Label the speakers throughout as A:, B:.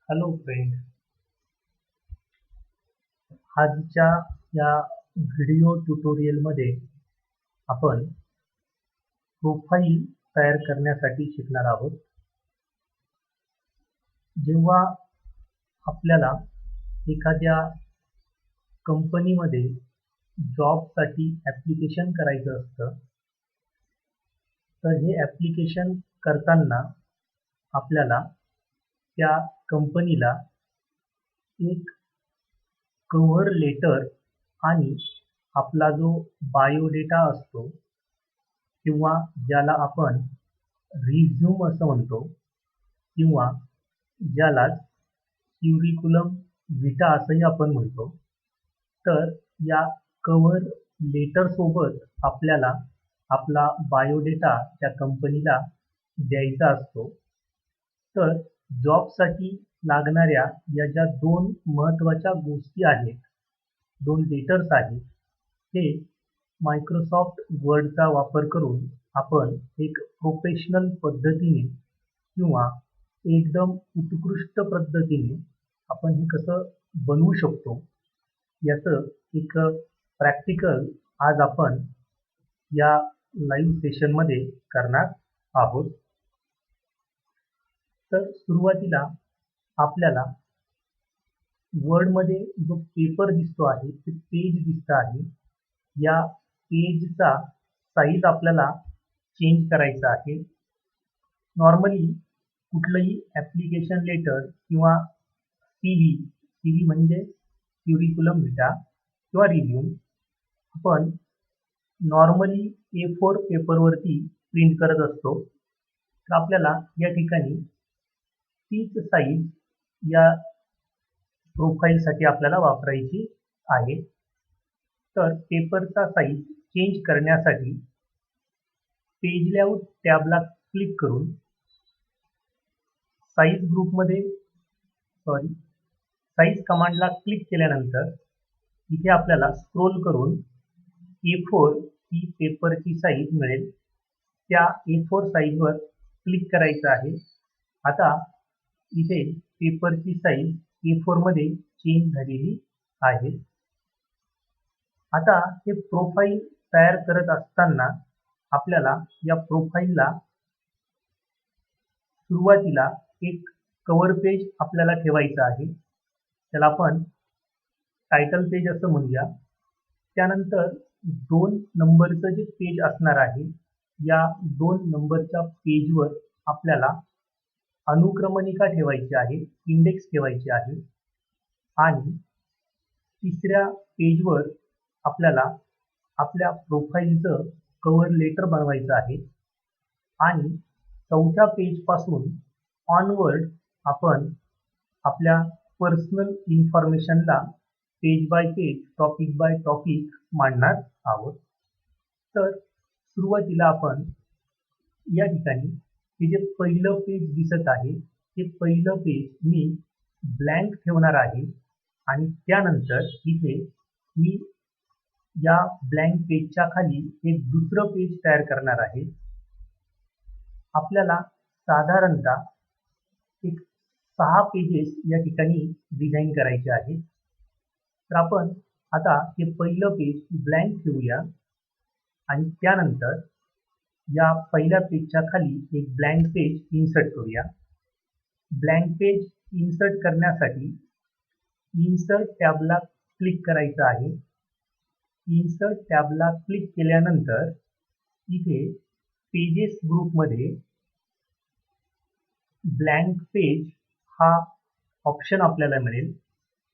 A: Hello friend, आजच्या या video ट्युटोरियलमध्ये आपण प्रोफाइल तयार करण्यासाठी शिकणार आहोत. जेव्हा आपल्याला एखाद्या कंपनीमध्ये जॉबसाठी ॲप्लिकेशन करायचं असतं, तर हे ॲप्लिकेशन करताना आपल्याला त्या कंपनीला एक कव्हर लेटर आणि आपला जो बायोडेटा असतो किंवा ज्याला आपण रिझ्यूम असं म्हणतो किंवा ज्याला क्युरिक्युलम व्हिटा असंही आपण म्हणतो, तर या कव्हर लेटरसोबत आपल्याला आपला बायोडेटा त्या कंपनीला द्यायचा असतो. तर जॉबसाठी लागणाऱ्या या ज्या दोन महत्त्वाच्या गोष्टी आहेत, दोन लेटर्स आहेत, हे मायक्रोसॉफ्ट वर्डचा वापर करून आपण एक प्रोफेशनल पद्धतीने किंवा एकदम उत्कृष्ट पद्धतीने आपण हे कसं बनवू शकतो, याचं एक प्रॅक्टिकल आज आपण या लाईव्ह सेशनमध्ये करणार आहोत. तर सुरुवातीला आपल्याला वर्डमध्ये जो पेपर दिसतो आहे, ते पेज दिसतं आहे. या पेजचा साईज आपल्याला चेंज करायचा आहे. नॉर्मली कुठलंही ॲप्लिकेशन लेटर किंवा सी व्ही म्हणजे क्युरिक्युलम व्हिटा किंवा रिझ्यूम आपण नॉर्मली A4 पेपरवरती प्रिंट करत असतो. तर आपल्याला या ठिकाणी तीच साईज या प्रोफाईलसाठी आपल्याला वापरायची आहे. तर पेपरचा साईज चेंज करण्यासाठी पेज लेआउट टॅबला क्लिक करून साईज कमांडला क्लिक केल्यानंतर इथे आपल्याला स्क्रोल करून A4 ही पेपरची साईज मिळेल. त्या A4 साईजवर क्लिक करायचं आहे. आता इथे पेपरची साईज A4 मध्ये चेंज झालेली आहे. आता हे प्रोफाइल तयार करत असताना आपल्याला या प्रोफाइलला सुरुवातीला एक कव्हर पेज आपल्याला ठेवायचं आहे. त्याला आपण टायटल पेज असं म्हणूया. त्यानंतर 2 नंबरचं जे पेज असणार आहे, या 2 नंबरच्या पेजवर आपल्याला अनुक्रमणिका ठेवायची आहे, इंडेक्स ठेवायची आहे. आणि तिसऱ्या पेजवर आपल्याला आपल्या प्रोफाईलचं कव्हर लेटर बनवायचं आहे. आणि चौथ्या पेजपासून ऑनवर्ड आपण आपल्या पर्सनल इन्फॉर्मेशनला page by page, topic by topic मांडणार आहोत. तर सुरुवातीला आपण या ठिकाणी हे जे पहिलं पेज दिसत आहे, ते पहिलं पेज मी ब्लँक ठेवणार आहे. आणि त्यानंतर इथे मी या ब्लँक पेजच्या खाली एक दुसरं पेज तयार करणार आहे. आपल्याला साधारणतः एक 6 पेजेस या ठिकाणी डिझाईन करायचे आहेत. तर आपण आता हे पहिलं पेज ब्लँक ठेवूया आणि त्यानंतर या पहिल्या पेजच्या खाली एक ब्लँक पेज इन्सर्ट करूया. ब्लँक पेज इन्सर्ट करण्यासाठी इन्सर्ट टॅबला क्लिक करायचं आहे. इन्सर्ट टॅबला क्लिक केल्यानंतर इथे पेजेस ग्रुपमध्ये ब्लँक पेज हा ऑप्शन आपल्याला मिळेल.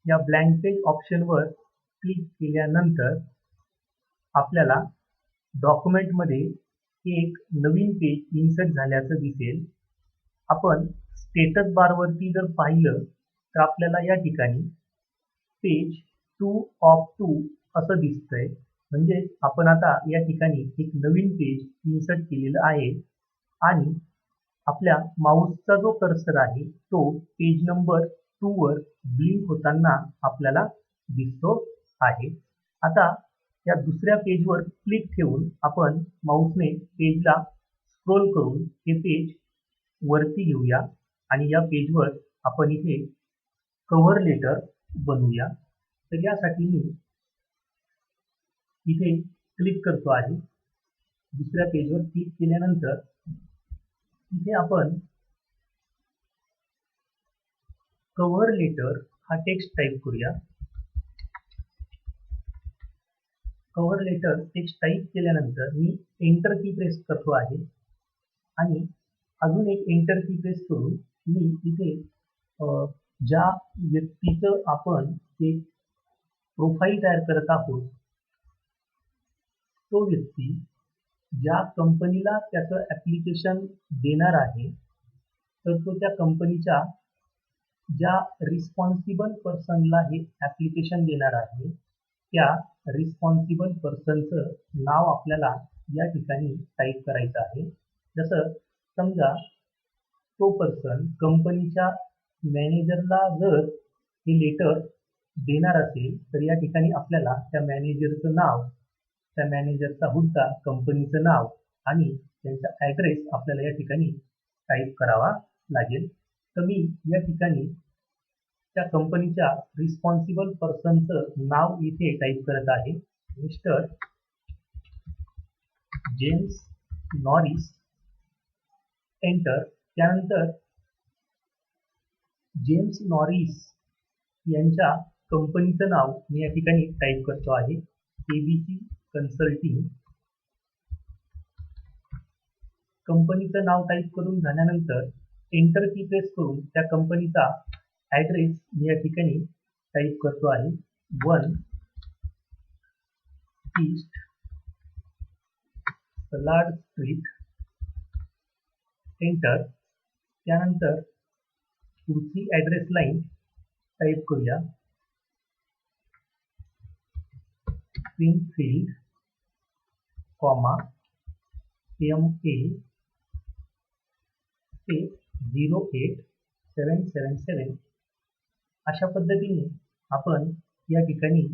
A: या ब्लँक पेज ऑप्शनवर क्लिक केल्यानंतर आपल्याला डॉक्युमेंटमध्ये एक नवीन पेज इन्सर्ट झाल्याचं दिसेल. आपण स्टेटस बारवरती जर पाहिलं तर आपल्याला या ठिकाणी पेज 2 ऑफ 2 असं दिसतंय. म्हणजे आपण आता या ठिकाणी एक नवीन पेज इन्सर्ट केलेलं आहे. आणि आपल्या माऊसचा जो कर्सर आहे, तो पेज नंबर 2 वर ब्लिंक होताना आपल्याला दिसतो आहे. आता या दुसऱ्या पेजवर क्लिक ठेवून आपण माऊसने पेजला स्क्रोल करून हे पेज वरती घेऊया आणि या पेजवर आपण इथे कव्हर लेटर बनवूया. तर यासाठी मी इथे क्लिक करतो आहे. दुसऱ्या पेजवर क्लिक केल्यानंतर इथे आपण कव्हर लेटर हा टेक्स्ट टाईप करूया. कव्हर लेटर टेक्स्ट टाईप केल्यानंतर मी एंटर की प्रेस करतो आहे आणि अजून एक एंटर की प्रेस करून मी इथे ज्या व्यक्तीचं आपण ते प्रोफाईल तयार करत आहोत तो व्यक्ती ज्या कंपनीला त्याचं ॲप्लिकेशन देणार आहे तर तो त्या कंपनीच्या ज्या रिस्पॉन्सिबल पर्सनला हे ॲप्लिकेशन देणार आहे त्या रिस्पॉन्सिबल पर्सनचं नाव आपल्याला या ठिकाणी टाईप करायचं आहे. जसं समजा तो पर्सन कंपनीच्या मॅनेजरला जर हे लेटर देणार असेल तर या ठिकाणी आपल्याला त्या मॅनेजरचं नाव, त्या मॅनेजरचा हुद्दा, कंपनीचं नाव आणि त्यांचा ॲड्रेस आपल्याला या ठिकाणी टाईप करावा लागेल. तर मी या ठिकाणी त्या कंपनीच्या रिस्पॉन्सिबल पर्सनचं नाव इथे टाईप करत आहे. Mister James Norris. एंटर. त्यानंतर जेम्स नॉरिस यांच्या कंपनीचं नाव मी या ठिकाणी टाईप करतो आहे. ABC consulting. कंपनीचं नाव टाईप करून झाल्यानंतर एंटर की प्रेस करून त्या कंपनीचा ॲड्रेस मी या ठिकाणी टाईप करतो आहे. 1 ईस्ट सलाड स्ट्रीट. एंटर. त्यानंतर पुढची ॲड्रेस लाईन टाईप करूया. स्प्रिंगफील्ड, कॉमा MA ते 08777. अशा पद्धतीने आपण या ठिकाणी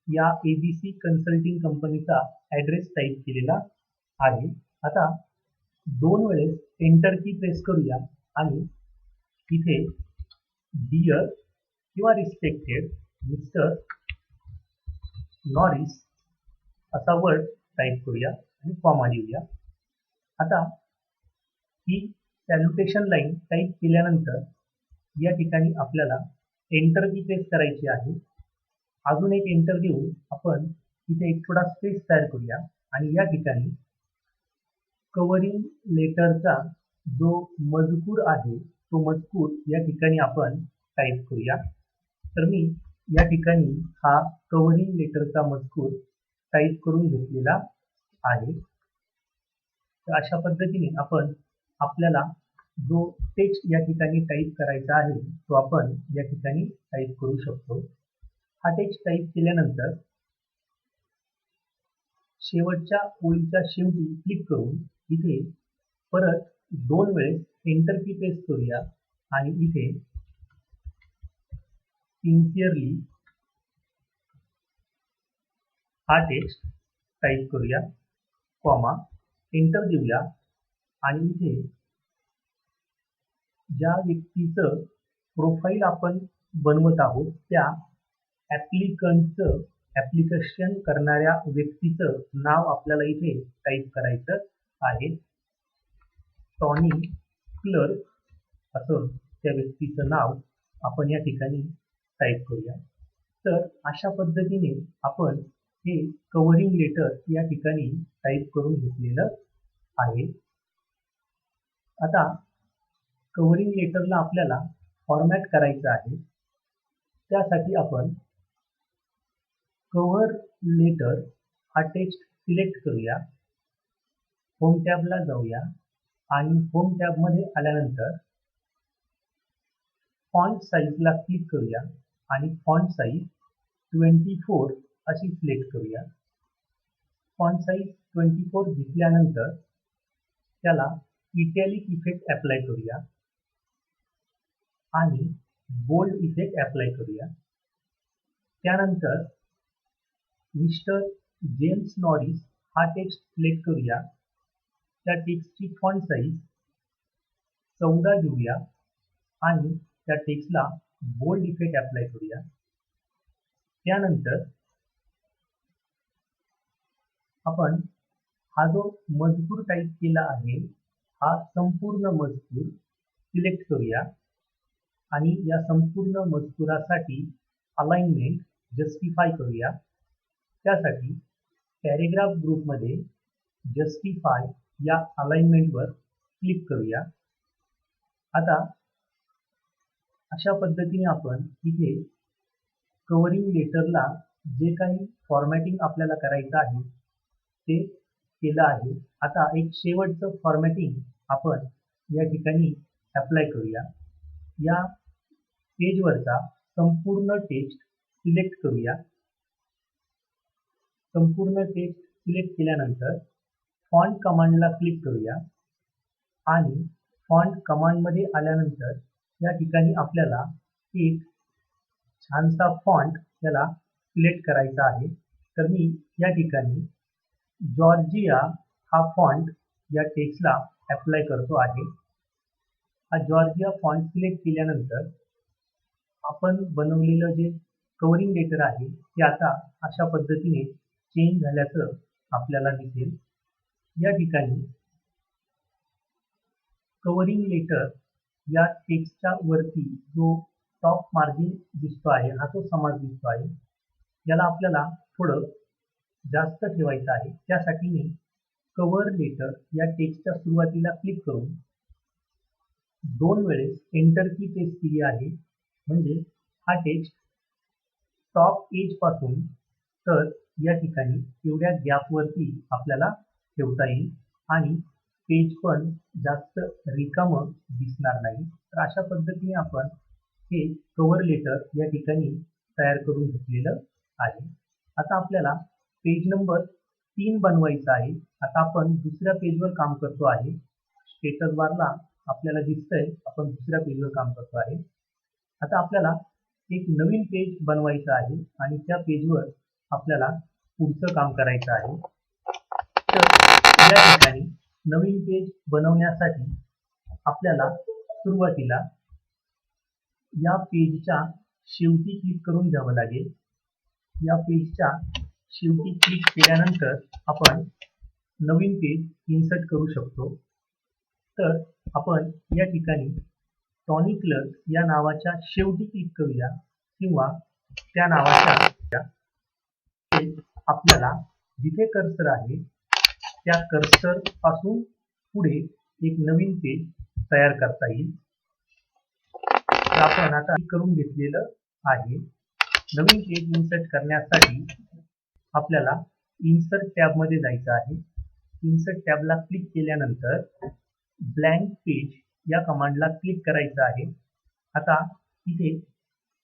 A: या ABC कन्सल्टिंग कंपनीचा ॲड्रेस टाईप केलेला आहे. आता 2 वेळेस एंटर की प्रेस करूया आणि इथे डिअर किंवा रिस्पेक्टेड मिस्टर नॉरिस असा वर्ड टाईप करूया आणि कॉमा लिहूया. आता ही सॅल्युटेशन लाईन टाईप केल्यानंतर या ठिकाणी आपल्याला एंटर की प्रेस करायची आहे. अजून एक एंटर देऊन आपण इथे एक थोडा स्पेस तयार करूया आणि या ठिकाणी कव्हरिंग लेटरचा जो मजकूर आहे तो मजकूर या ठिकाणी आपण टाईप करूया. तर मी या ठिकाणी हा कव्हरिंग लेटरचा मजकूर टाईप करून घेतलेला आहे. तर अशा पद्धतीने आपण आपल्याला जो टेक्स्ट या ठिकाणी टाईप करायचा आहे तो आपण या ठिकाणी टाईप करू शकतो. हा टेक्स्ट टाईप केल्यानंतर शेवटच्या ओळीच्या शेवटी क्लिक करून इथे परत 2 वेळेस एंटर की प्रेस करूया आणि इथे सिन्सिअरली हा टेक्स्ट टाईप करूया, कॉमा एंटर देऊया आणि इथे ज्या व्यक्तीचं प्रोफाईल आपण बनवत आहोत त्या ॲप्लिकंटचं, ॲप्लिकेशन करणाऱ्या व्यक्तीचं नाव आपल्याला इथे टाईप करायचं आहे. टॉनी क्लर्क असं त्या व्यक्तीचं नाव आपण या ठिकाणी टाईप करूया. तर अशा पद्धतीने आपण हे कव्हरिंग लेटर या ठिकाणी टाईप करून घेतलेलं आहे. आता कव्हरिंग लेटरला आपल्याला फॉर्मॅट करायचं आहे. त्यासाठी आपण कव्हर लेटर हा टेक्स्ट सिलेक्ट करूया. होम टॅबला जाऊया आणि होम टॅबमध्ये आल्यानंतर फॉन्ट साईजला क्लिक करूया आणि फॉन्ट साईज 24 अशी सिलेक्ट करूया. फॉन्ट साईज 24 घेतल्यानंतर त्याला इटॅलिक इफेक्ट अप्लाय करूया आणि बोल्ड इफेक्ट अप्लाय करूया. त्यानंतर मिस्टर जेम्स नॉरिस हा टेक्स्ट सिलेक्ट करूया. त्या टेक्स्टची फॉन्ट साईज 14 घेऊया आणि त्या टेक्स्टला बोल्ड इफेक्ट अप्लाय करूया. त्यानंतर आपण हा जो मजकूर टाईप केला आहे हा संपूर्ण मजकूर सिलेक्ट करूया आणि या संपूर्ण मजकुरासाठी अलाइनमेंट जस्टिफाय करूया. त्यासाठी पॅरेग्राफ ग्रुपमध्ये जस्टिफाय या अलाइनमेंटवर क्लिक करूया. आता अशा पद्धतीने आपण इथे कव्हरिंग लेटरला जे काही फॉर्मॅटिंग आपल्याला करायचं आहे ते केलं आहे. आता एक शेवटचं फॉर्मॅटिंग आपण या ठिकाणी अप्लाय करूया. या पेजवरचा संपूर्ण टेक्स्ट सिलेक्ट करूया. संपूर्ण टेक्स्ट सिलेक्ट केल्यानंतर फॉन्ट कमांडला क्लिक करूया आणि फॉन्ट कमांडमध्ये आल्यानंतर या ठिकाणी आपल्याला एक छानसा फॉन्ट याला सिलेक्ट करायचा आहे. तर मी या ठिकाणी जॉर्जिया हा फॉन्ट या टेक्स्टला अप्लाय करतो आहे. हा जॉर्जिया फॉन्ट सिलेक्ट केल्यानंतर आपण बनवलेलं जे कव्हरिंग लेटर आहे ते आता अशा पद्धतीने चेंज झाल्याचं आपल्याला दिसेल. या ठिकाणी कव्हरिंग लेटर या टेक्स्टच्या वरती जो टॉप मार्जिन दिसतो आहे हा तो समाज दिसतो आहे. याला आपल्याला थोडं जास्त ठेवायचं आहे. त्यासाठी मी कव्हर लेटर या टेक्स्टच्या सुरुवातीला क्लिक करून 2 वेळेस एंटर की प्रेस केली आहे. म्हणजे हा टेक्स्ट टॉप एज पासून तर या ठिकाणी एवढ्या गॅपवरती आपल्याला ठेवता येईल आणि पेज पण जास्त रिकामं दिसणार नाही. तर अशा पद्धतीने आपण हे कव्हर लेटर या ठिकाणी तयार करून घेतलेलं आहे. आता आपल्याला पेज नंबर 3 बनवायचा आहे. आता आपण दुसऱ्या पेजवर काम करतो आहे. स्टेटस बारला आपल्याला दिसतंय आपण दुसऱ्या पेजवर काम करतो आहे. आता आपल्याला एक नवीन पेज बनवायचं आहे आणि त्या पेजवर आपल्याला पुढचं काम करायचं आहे. तर या ठिकाणी नवीन पेज बनवण्यासाठी आपल्याला सुरुवातीला या पेजच्या शेवटी क्लिक करून घ्यावं लागेल. या पेजच्या शेवटी क्लिक केल्यानंतर आपण नवीन पेज इन्सर्ट करू शकतो. तर आपण या ठिकाणी टॉनी क्लर्क या नावाच्या शेवटी क्लिक करूया किंवा त्या नावाच्या आपल्याला जिथे कर्सर आहे त्या कर्सर पासून पुढे एक नवीन पेज तयार करता येईल. तर आपण आता करून घेतलेलं आहे. नवीन पेज इन्सर्ट करण्यासाठी आपल्याला इन्सर्ट टॅबमध्ये जायचं आहे. इन्सर्ट टॅबला क्लिक केल्यानंतर ब्लँक पेज या कमांडला क्लिक करायचं आहे. आता इथे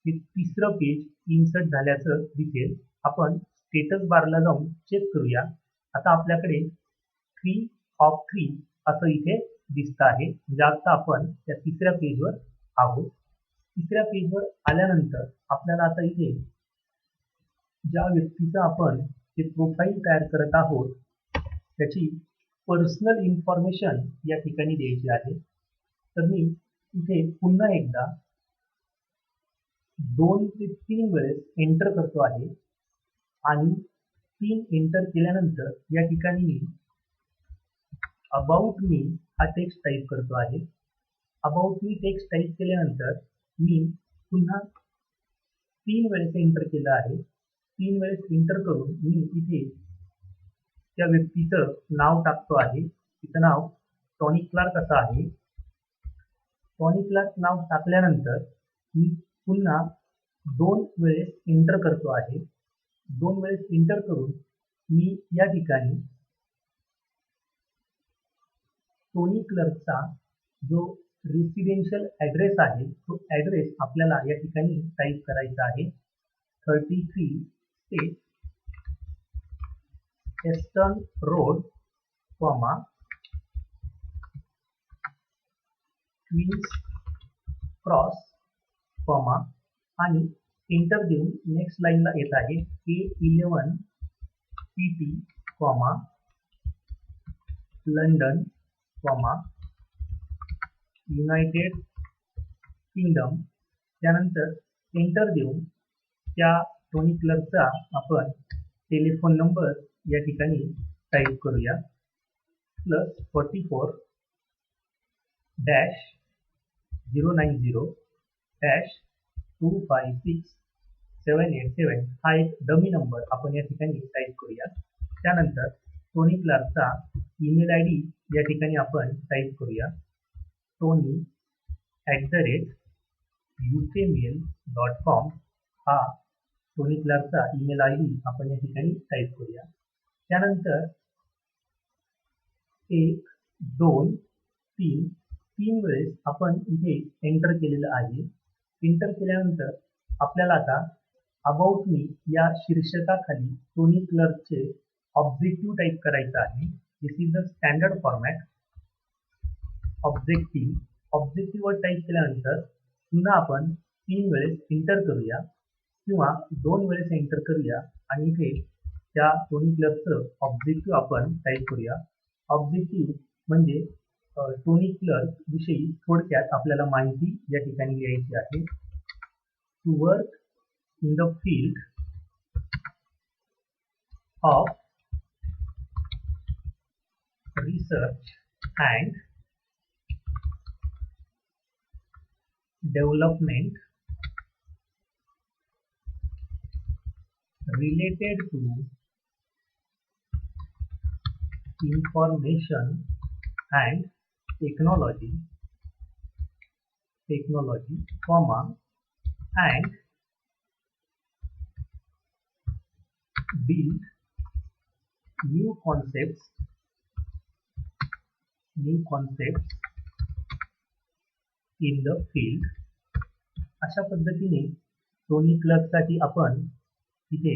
A: हे तिसरं पेज इन्सर्ट झाल्याचं दिसेल. आपण स्टेटस बारला जाऊन चेक करूया. आता आपल्याकडे 3 of 3 असं इथे दिसत आहे. म्हणजे आता आपण त्या तिसऱ्या पेजवर आहोत. तिसऱ्या पेजवर आल्यानंतर आपल्याला आता इथे ज्या व्यक्तीचं आपण जे प्रोफाईल तयार करत आहोत त्याची पर्सनल इन्फॉर्मेशन या ठिकाणी द्यायची आहे. तर मी इथे पुन्हा एकदा 2 ते 3 वेळेस एंटर करतो आहे आणि 3 एंटर केल्यानंतर या ठिकाणी मी अबाउट मी हा टेक्स्ट टाईप करतो आहे. अबाउट मी टेक्स्ट टाईप केल्यानंतर मी पुन्हा 3 वेळेस एंटर केलं आहे. 3 वेळेस एंटर करून मी इथे त्या व्यक्तीचं नाव टाकतो आहे. तिचं नाव टॉनी क्लार्क असं आहे. टॉनी क्लार्क नाव टाकल्यानंतर मी पुन्हा 2 वेळेस एंटर करतो आहे. 2 वेळेस एंटर करून मी या ठिकाणी टोनी क्लर्कचा जो रेसिडेन्शियल ॲड्रेस आहे तो ॲड्रेस आपल्याला या ठिकाणी टाईप करायचा आहे. 33 state eastern road, Queens Cross, आणि एंटर देऊन नेक्स्ट लाईनला येत आहे A11 PT, London, United Kingdom, त्यानंतर एंटर देऊन त्या टोनी क्लर्कचा आपण टेलिफोन नंबर या ठिकाणी टाईप करूया +44 -090 -256 787 हा एक डमी नंबर आपण या ठिकाणी टाईप करूया. त्यानंतर टोनी क्लार्कचा ईमेल आय डी या ठिकाणी आपण टाईप करूया tony@ukmail.com हा टोनी क्लार्कचा ईमेल आय डी आपण या ठिकाणी टाईप करूया. त्यानंतर 1 2 3 तीन वेळेस आपण इथे एंटर केलेलं आहे. एंटर केल्यानंतर आपल्याला आता अबाउट मी या शीर्षकाखाली टोनी क्लर्कचे ऑब्जेक्टिव्ह टाईप करायचं आहे. This is the standard format. ऑब्जेक्टिव्हवर टाईप केल्यानंतर पुन्हा आपण 3 वेळेस एंटर करूया किंवा 2 वेळेस एंटर करूया आणि इथे त्या टोनी क्लर्कचं ऑब्जेक्टिव्ह आपण टाईप करूया. ऑब्जेक्टिव्ह म्हणजे टोनी क्लर्क विषयी थोडक्यात आपल्याला माहिती या ठिकाणी लिहायची आहे. To work in the field of research and development related to information and technology, comma, and build new concepts in the field. अशा पद्धतीने टोनी क्लर्कसाठी आपण इथे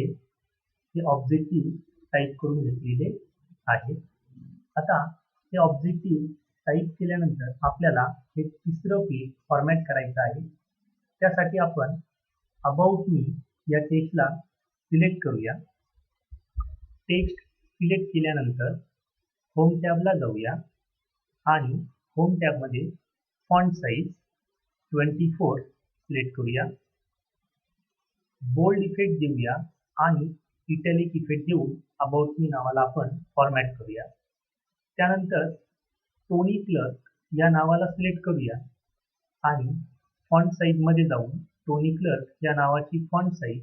A: हे ऑब्जेक्टिव्ह टाईप करून घेतलेले आहे. आता हे ऑब्जेक्टिव्ह टाईप केल्यानंतर आपल्याला हे तिसरं पेज फॉर्मॅट करायचं आहे. त्यासाठी आपण अबाउट मी या टेक्स्टला सिलेक्ट करूया. टेक्स्ट सिलेक्ट केल्यानंतर होम टॅबला जाऊया आणि होम टॅबमध्ये फॉन्ट साईज 24 सिलेक्ट करूया. बोल्ड इफेक्ट देऊया आणि इटॅलिक इफेक्ट देऊन अबाउट मी नावाला आपण फॉर्मॅट करूया. त्यानंतर टोनी क्लर्क या नावाला सिलेक्ट करूया आणि फॉन्ट साईजमध्ये जाऊन टोनी क्लर्क या नावाची फॉन्ट साईज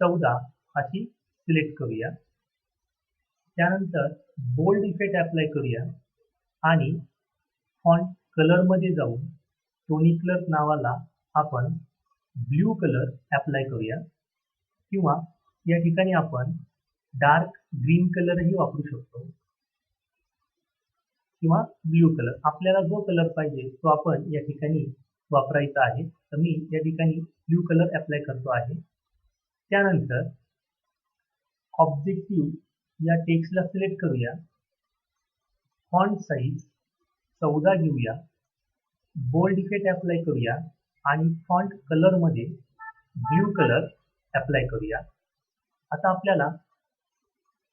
A: 14 अशी सिलेक्ट करूया. त्यानंतर बोल्ड इफेक्ट अप्लाय करूया आणि फॉन्ट कलरमध्ये जाऊन टोनी क्लर्क नावाला आपण ब्ल्यू कलर अप्लाय करूया किंवा या ठिकाणी आपण डार्क ग्रीन कलरही वापरू शकतो किंवा ब्ल्यू कलर. आपल्याला जो कलर पाहिजे तो आपण या ठिकाणी वापरायचा आहे. तर मी या ठिकाणी ब्ल्यू कलर अप्लाय करतो आहे. त्यानंतर ऑब्जेक्टिव्ह या टेक्स्टला सिलेक्ट करूया. फॉन्ट साईज 14 घेऊया. बोल्ड इफेक्ट अप्लाय करूया आणि फॉन्ट कलरमध्ये ब्ल्यू कलर अप्लाय करूया. आता आपल्याला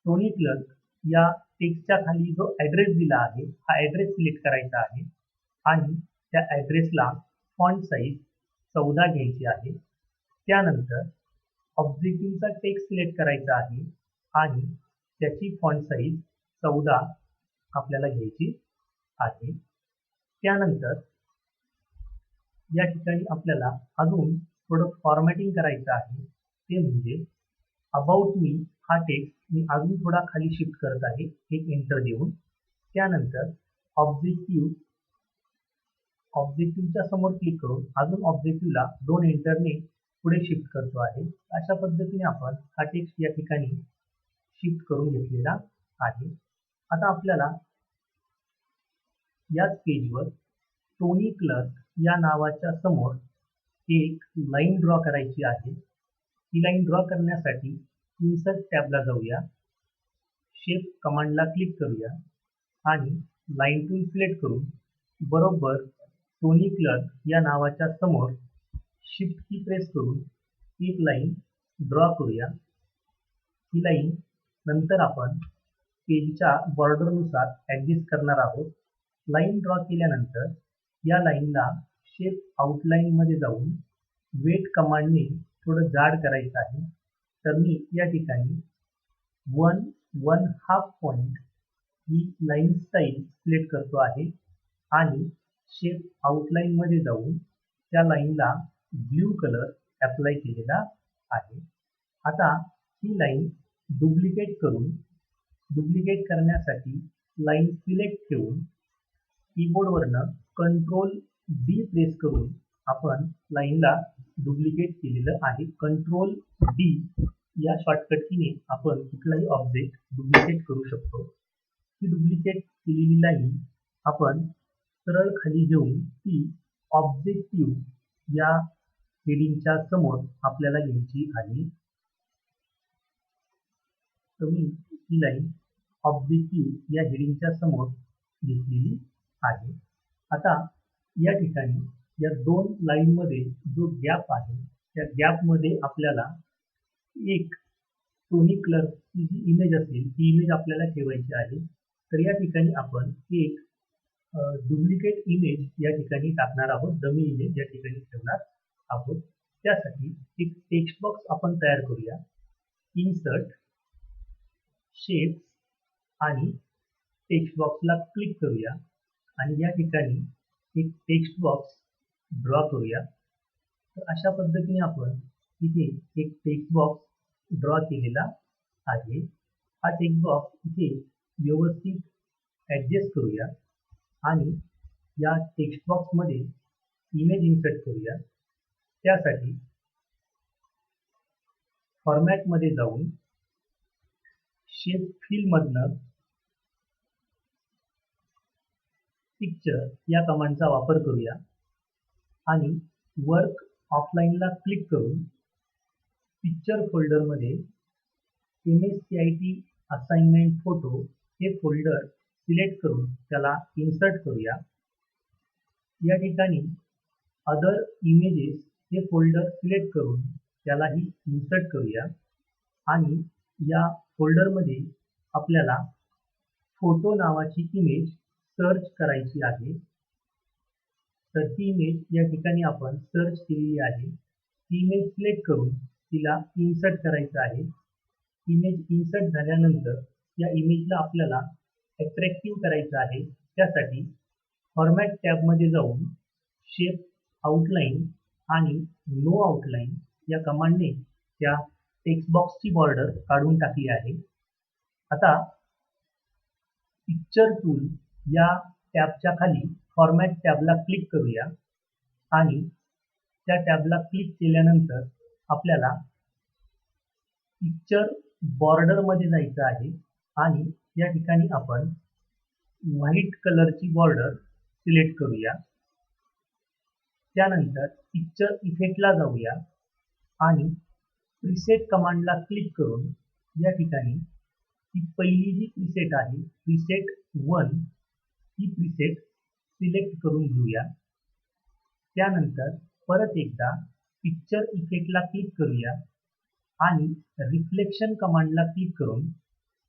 A: टोनी क्लर्क या टेक्स्टच्या खाली जो ॲड्रेस दिला आहे हा ॲड्रेस सिलेक्ट करायचा आहे आणि त्या ॲड्रेसला फॉन्ट साईज 14 घ्यायची आहे. त्यानंतर ऑब्जेक्टिव्हचा टेक्स्ट सिलेक्ट करायचा आहे आणि त्याची फॉन्ट साईज 14 आपल्याला घ्यायची आहे. त्यानंतर या ठिकाणी आपल्याला अजून थोडं फॉर्मॅटिंग करायचं आहे. ते म्हणजे अबाउट मी हा टेक्स्ट मी अजून थोडा खाली शिफ्ट करत आहे एक एंटर देऊन. त्यानंतर ऑब्जेक्टिव्हच्या समोर क्लिक करून अजून ऑब्जेक्टिव्हला 2 एंटरने पुढे शिफ्ट करतो आहे. अशा पद्धतीने आपण हा टेक्स्ट या ठिकाणी शिफ्ट करून घेतलेला आहे. आता आपल्याला याच पेजवर टोनी क्लर्क या नावाच्या समोर एक लाईन ड्रॉ करायची आहे. ही लाईन ड्रॉ करण्यासाठी इन्सर्ट टॅबला जाऊया. शेप कमांडला क्लिक करूया आणि लाईन टूल सिलेक्ट करून बरोबर टोनी क्लर्क या नावाच्या समोर शिफ्ट की प्रेस करून एक लाईन ड्रॉ करूया. ही लाईन नंतर आपण पेजच्या बॉर्डरनुसार ॲडजस्ट करणार आहोत. लाईन ड्रॉ केल्यानंतर या लाईनला शेप आउटलाईनमध्ये जाऊन वेट कमांडने थोडं जाड करायचं आहे. तर मी या ठिकाणी 1.5 पॉइंट ही लाईन स्टाईल सिलेक्ट करतो आहे आणि शेप आउटलाईन मध्ये जाऊन त्या लाईनला ब्ल्यू कलर अप्लाय केलेला आहे. आता ही लाईन डुप्लिकेट करण्यासाठी लाईन सिलेक्ट ठेवून कीबोर्डवरनं कंट्रोल डी प्रेस करून आपण लाईनला डुप्लिकेट केलेलं आहे. कंट्रोल डी या शॉर्टकट कीने आपण कुठलाही ऑब्जेक्ट डुप्लिकेट करू शकतो. ही डुप्लिकेट केलेली लाईन आपण सरळ खाली घेऊन ती ऑब्जेक्टिव्ह या हेडिंगच्या समोर आपल्याला घ्यायची आहे. तर मी ही लाईन ऑब्जेक्टिव्ह या हेडिंगच्या समोर घेतलेली आहे. आता या ठिकाणी या दोन लाईन मध्ये जो गॅप आहे त्या गॅप मध्ये आपल्याला एक टोनी क्लर्कची जी इमेज असेल ती इमेज आपल्याला ठेवायची आहे. तर या ठिकाणी आपण एक डुप्लिकेट इमेज या ठिकाणी टाकणार आहोत. डमी इमेज या ठिकाणी ठेवणार आहोत. त्यासाठी एक टेक्स्ट बॉक्स आपण तयार करूया. इन्सर्ट, शेप्स आणि टेक्स्ट बॉक्सला क्लिक करूया आणि या ठिकाणी एक टेक्स्ट बॉक्स ड्रॉ करूया. तर अशा पद्धतीने आपण इथे एक टेक्स्ट बॉक्स ड्रॉ केलेला आहे. हा टेक्स्ट बॉक्स इथे व्यवस्थित ॲडजस्ट करूया आणि या टेक्स्ट बॉक्समध्ये इमेज इन्सर्ट करूया. त्यासाठी फॉर्मॅटमध्ये जाऊन शेप फिल मधनं पिक्चर या कमांडचा वापर करूया आणि वर्क ऑफलाईनला क्लिक करून पिक्चर फोल्डरमध्ये MSCIT असाइनमेंट फोटो हे फोल्डर सिलेक्ट करून त्याला इन्सर्ट करूया. या ठिकाणी अदर इमेजेस हे फोल्डर सिलेक्ट करून त्यालाही इन्सर्ट करूया आणि या फोल्डरमध्ये आपल्याला फोटो नावाची इमेज सर्च करायची आहे. तर ती इमेज या ठिकाणी आपण सर्च केलेली आहे. ती इमेज सिलेक्ट करून तिला इन्सर्ट करायचं आहे. इमेज इन्सर्ट झाल्यानंतर या इमेजला आपल्याला अट्रॅक्टिव्ह करायचं आहे. त्यासाठी फॉर्मॅट टॅबमध्ये जाऊन शेप आउटलाईन आणि नो आउटलाईन या कमांडने त्या टेक्स्ट बॉक्सची बॉर्डर काढून टाकली आहे. आता पिक्चर टूल या टॅबच्या खाली फॉर्मॅट टॅबला क्लिक करूया आणि त्या टॅबला क्लिक केल्यानंतर आपल्याला पिक्चर बॉर्डरमध्ये जायचं आहे आणि या ठिकाणी आपण व्हाईट कलरची बॉर्डर सिलेक्ट करूया. त्यानंतर पिक्चर इफेक्टला जाऊया आणि प्रीसेट कमांडला क्लिक करून या ठिकाणी ही पहिली जी प्रीसेट आहे प्रीसेट 1 ही प्रीसेट सिलेक्ट करून घेऊया. त्यानंतर परत एकदा पिक्चर इफेक्टला क्लिक करूया आणि रिफ्लेक्शन कमांडला क्लिक करून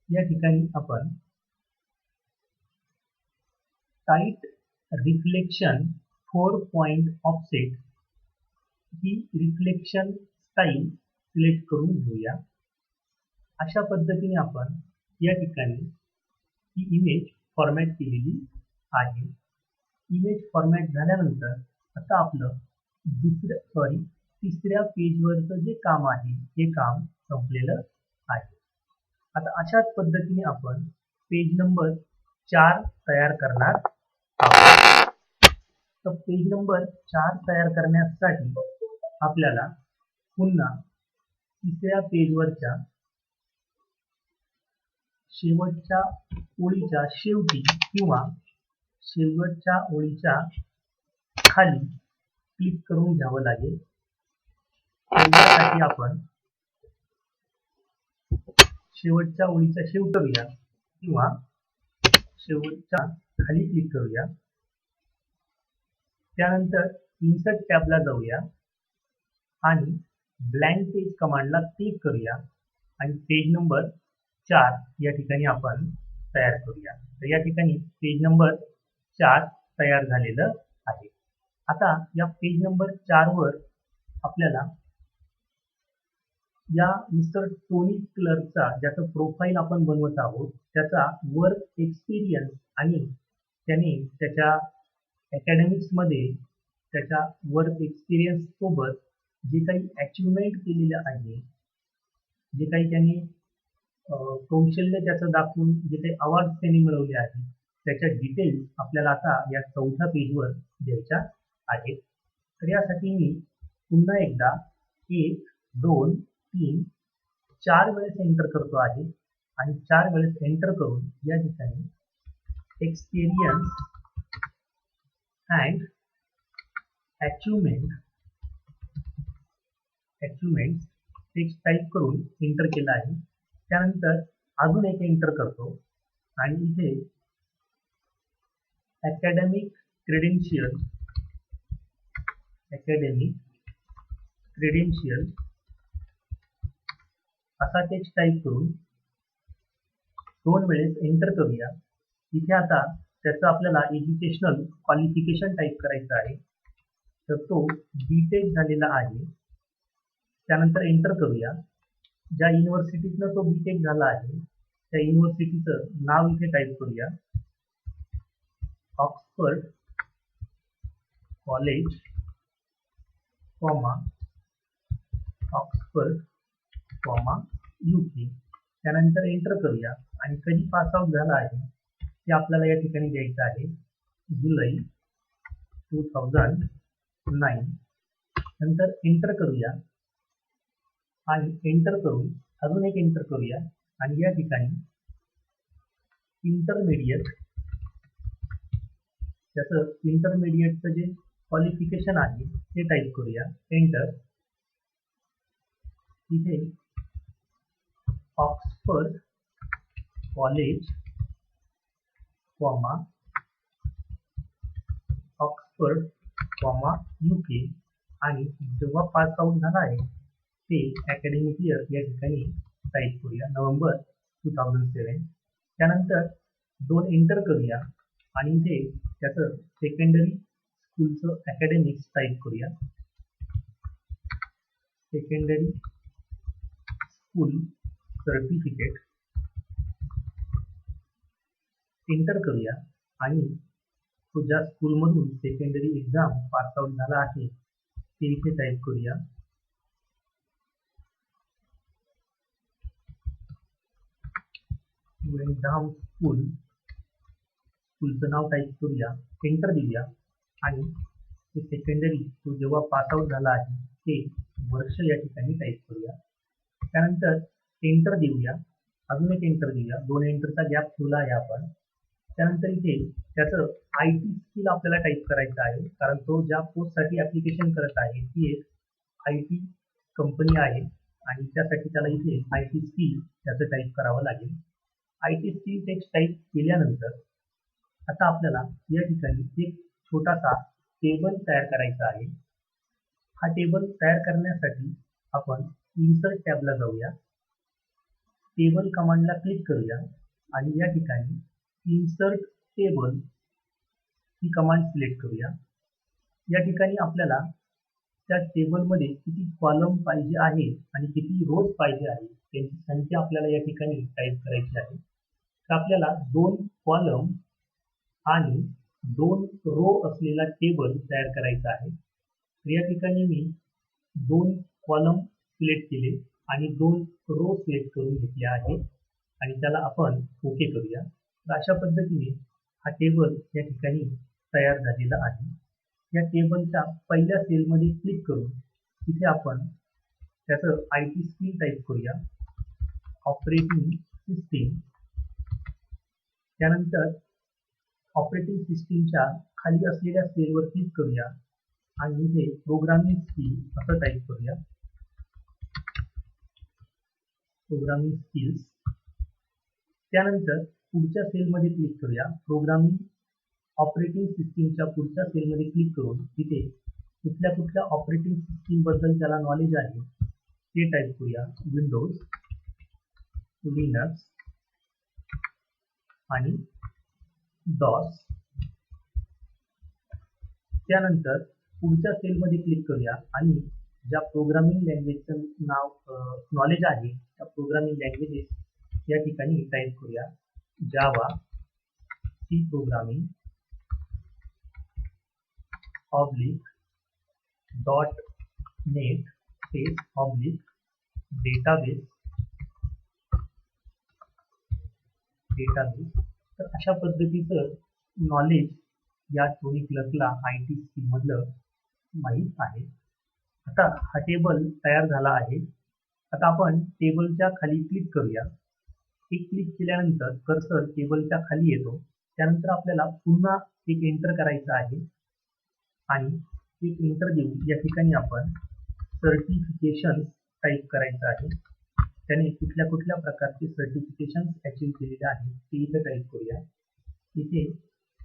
A: या ठिकाणी आपण टाइट रिफ्लेक्शन 4 पॉइंट ऑफसेट ही रिफ्लेक्शन स्टाईल सिलेक्ट करून घेऊया. अशा पद्धतीने आपण या ठिकाणी ही इमेज फॉर्मॅट केलेली आहे. इमेज फॉर्मॅट झाल्यानंतर आता आपलं तिसऱ्या पेजवरचं जे काम आहे हे काम संपलेलं आहे. आता अशाच पद्धतीने आपण पेज नंबर 4 तयार करणार आहोत. तर पेज नंबर 4 तयार करण्यासाठी आपल्याला पुन्हा तिसऱ्या पेजवरच्या शेवटच्या ओळीच्या शेवटी किंवा शेवटच्या ओळीच्या खाली क्लिक करून घ्यावं लागेल. त्यासाठी आपण शेवटच्या ओळीच्या शेवट करूया किंवा शेवटच्या खाली क्लिक करूया. त्यानंतर इन्सर्ट टॅबला जाऊया आणि ब्लँक पेज कमांडला क्लिक करूया आणि पेज नंबर 4 या ठिकाणी आपण तयार करूया. तर या ठिकाणी पेज नंबर 4 तयार झालेलं आहे. आता या पेज नंबर 4 वर आपल्याला या मिस्टर टोनी क्लर्कचा ज्याचं प्रोफाईल आपण बनवत आहोत त्याचा वर्क एक्सपिरियन्स आणि त्याने त्याच्या अकॅडमिक्समध्ये त्याच्या वर्क एक्सपिरियन्स सोबत जे काही अचिव्हमेंट केलेलं आहे, जे काही त्यांनी कौशल्य त्याचं दाखवून जे काही अवॉर्ड त्यांनी मिळवले आहेत त्याच्या डिटेल्स आपल्याला आता या 4थ्या पेजवर द्यायच्या आहेत. तर यासाठी मी पुन्हा एकदा 1, 2, 3, 4 वेळेस एंटर करतो आहे आणि 4 वेळेस एंटर करून या ठिकाणी experience and achievement text type करून एंटर केला आहे. त्यानंतर अजून एक एंटर करतो आणि इथे अकॅडमिक क्रेडेन्शियल असा टेक्स्ट टाईप करून 2 वेळेस एंटर करूया. इथे आता त्याचं आपल्याला एज्युकेशनल क्वालिफिकेशन टाईप करायचं आहे. तर तो बीटेक झालेला आहे. त्यानंतर एंटर करूया. ज्या युनिव्हर्सिटीतनं तो बीटेक झाला आहे त्या युनिव्हर्सिटीचं नाव इथे टाईप करूया. Oxford college, Oxford, UK. त्यानंतर एंटर करूया आणि कधी पास आउट झाला आहे ते आपल्याला या ठिकाणी द्यायचं आहे. जुलै 2009. नंतर एंटर करूया आणि एंटर करून अजून एक एंटर करूया आणि या ठिकाणी इंटरमिडिएट त्याचं इंटरमिडिएटचं जे क्वालिफिकेशन आहे ते टाईप करूया. एंटर. इथे ऑक्सफर्ड कॉलेज, ऑक्सफर्ड, UK आणि जेव्हा पास आउट झाला आहे ते अकॅडमिक इयर या ठिकाणी टाईप करूया. नोव्हेंबर 2007. त्यानंतर 2 एंटर करूया आणि इथे त्याचं सेकंडरी स्कूलचं अकॅडमिक्स टाईप करूया. सेकंडरी स्कूल सर्टिफिकेट एंटर करूया आणि तो ज्या स्कूलमधून सेकंडरी एक्झाम पास आउट झाला आहे ते इथे टाईप करूया. धाम स्कूलचं नाव टाईप करूया. एंटर देऊया आणि ते सेकंडरी तो जेव्हा पास आउट झाला आहे ते वर्ष या ठिकाणी टाईप करूया. त्यानंतर एंटर देऊया. अजून एक एंटर देऊया. 2 एंटरचा गॅप ठेवला आहे आपण. त्यानंतर इथे त्याचं IT स्किल आपल्याला टाईप करायचं आहे कारण तो ज्या पोस्टसाठी ॲप्लिकेशन करत आहे ती एक IT कंपनी आहे आणि त्यासाठी त्याला इथे IT स्किल त्याचं टाईप करावं लागेल. IT स्किल टेक्स्ट टाईप केल्यानंतर आता आपल्याला या ठिकाणी एक छोटासा टेबल तयार करायचा आहे. हा टेबल तयार करण्यासाठी आपण इन्सर्ट टॅबला जाऊया. टेबल कमांडला क्लिक करूया आणि या ठिकाणी इन्सर्ट टेबल ही कमांड सिलेक्ट करूया. या ठिकाणी आपल्याला त्या टेबलमध्ये किती कॉलम पाहिजे आहे आणि किती रोज पाहिजे आहे त्यांची संख्या आपल्याला या ठिकाणी टाईप करायची आहे. तर आपल्याला 2 कॉलम आणि 2 रो असलेला टेबल तयार करायचा आहे. तर या ठिकाणी मी 2 कॉलम सिलेक्ट केले आणि 2 रो सिलेक्ट करून घेतले आहे आणि त्याला आपण ओके करूया. तर अशा पद्धतीने हा टेबल या ठिकाणी तयार झालेला आहे. या टेबलच्या पहिल्या सेलमध्ये क्लिक करून तिथे आपण त्याचं IT स्किल टाईप करूया. Operating system. त्यानंतर ऑपरेटिंग सिस्टीमच्या खाली असलेल्या सेलवर क्लिक करूया आणि इथे प्रोग्रामिंग स्किल असं टाईप करूया. Programming skills. त्यानंतर पुढच्या सेलमध्ये क्लिक करूया. प्रोग्रामिंग ऑपरेटिंग सिस्टीमच्या पुढच्या सेलमध्ये क्लिक करून तिथे कुठल्या ऑपरेटिंग सिस्टीम बद्दल त्याला नॉलेज आहे ते टाईप करूया. विंडोज, लिनक्स आणि डॉस. त्यानंतर पुढच्या सेलमध्ये क्लिक करूया आणि ज्या प्रोग्रामिंग लँग्वेजचं नाव नॉलेज आहे त्या प्रोग्रामिंग लँग्वेजेस या ठिकाणी टाईप करूया. Java, C programming, oblique .NET space oblique database. तर अशा पद्धतीचं नॉलेज या टोनी क्लर्कला IT स्किल मधलं माहीत आहे. आता हा टेबल तयार झाला आहे. आता आपण टेबलच्या खाली क्लिक करूया. एक क्लिक केल्यानंतर कर्सर टेबलच्या खाली येतो. त्यानंतर आपल्याला पुन्हा एक एंटर करायचं आहे आणि एक एंटर देऊन या ठिकाणी आपण सर्टिफिकेशन टाईप करायचं आहे. त्याने कुठल्या कुठल्या प्रकारचे सर्टिफिकेशन अचीव केलेले आहेत ते इथे टाईप करूया. इथे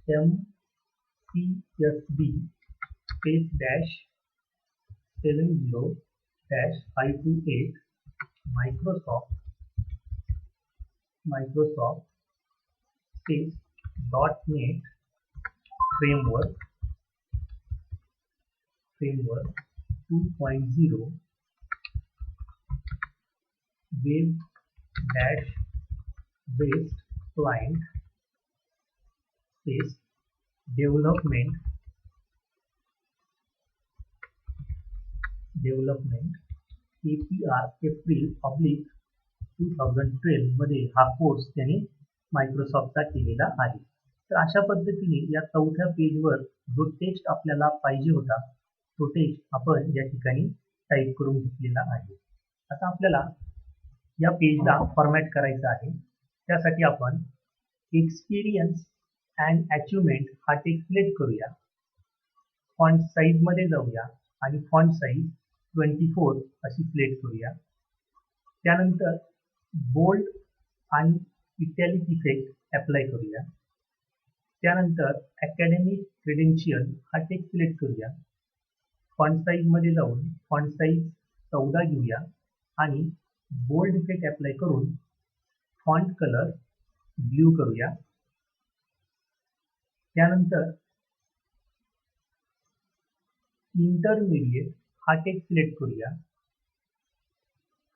A: MCSB space dash 70-528 Microsoft space .NET framework 2.0 web dash based client space development APR April oblique 2012 मध्ये हा कोर्स त्याने मायक्रोसॉफ्टचा केलेला आहे. तर अशा पद्धतीने या चौथ्या पेजवर जो टेक्स्ट आपल्याला पाहिजे होता तो टेक्स्ट आपण या ठिकाणी टाईप करून घेतलेला आहे. आता आपल्याला या पेजला फॉर्मॅट करायचा आहे. त्यासाठी आपण एक्सपिरियन्स अँड अचिव्हमेंट हा टेक्स्ट सिलेक्ट करूया. फॉन्ट साईज मध्ये जाऊया आणि फॉन्ट साईज 24 अशी सिलेक्ट करूया. त्यानंतर बोल्ड आणि इटॅलिक इफेक्ट अप्लाय करूया. त्यानंतर अकॅडमिक क्रेडेन्शियल हा टेक्स्ट सिलेक्ट करूया. फॉन्ट साईज मध्ये जाऊन फॉन्ट साईज 14 घेऊया आणि बोल्ड इफेक्ट अप्लाय करून फॉन्ट कलर ब्ल्यू करूया. त्यानंतर इंटरमिडिएट हा टेक्स्ट सिलेक्ट करूया.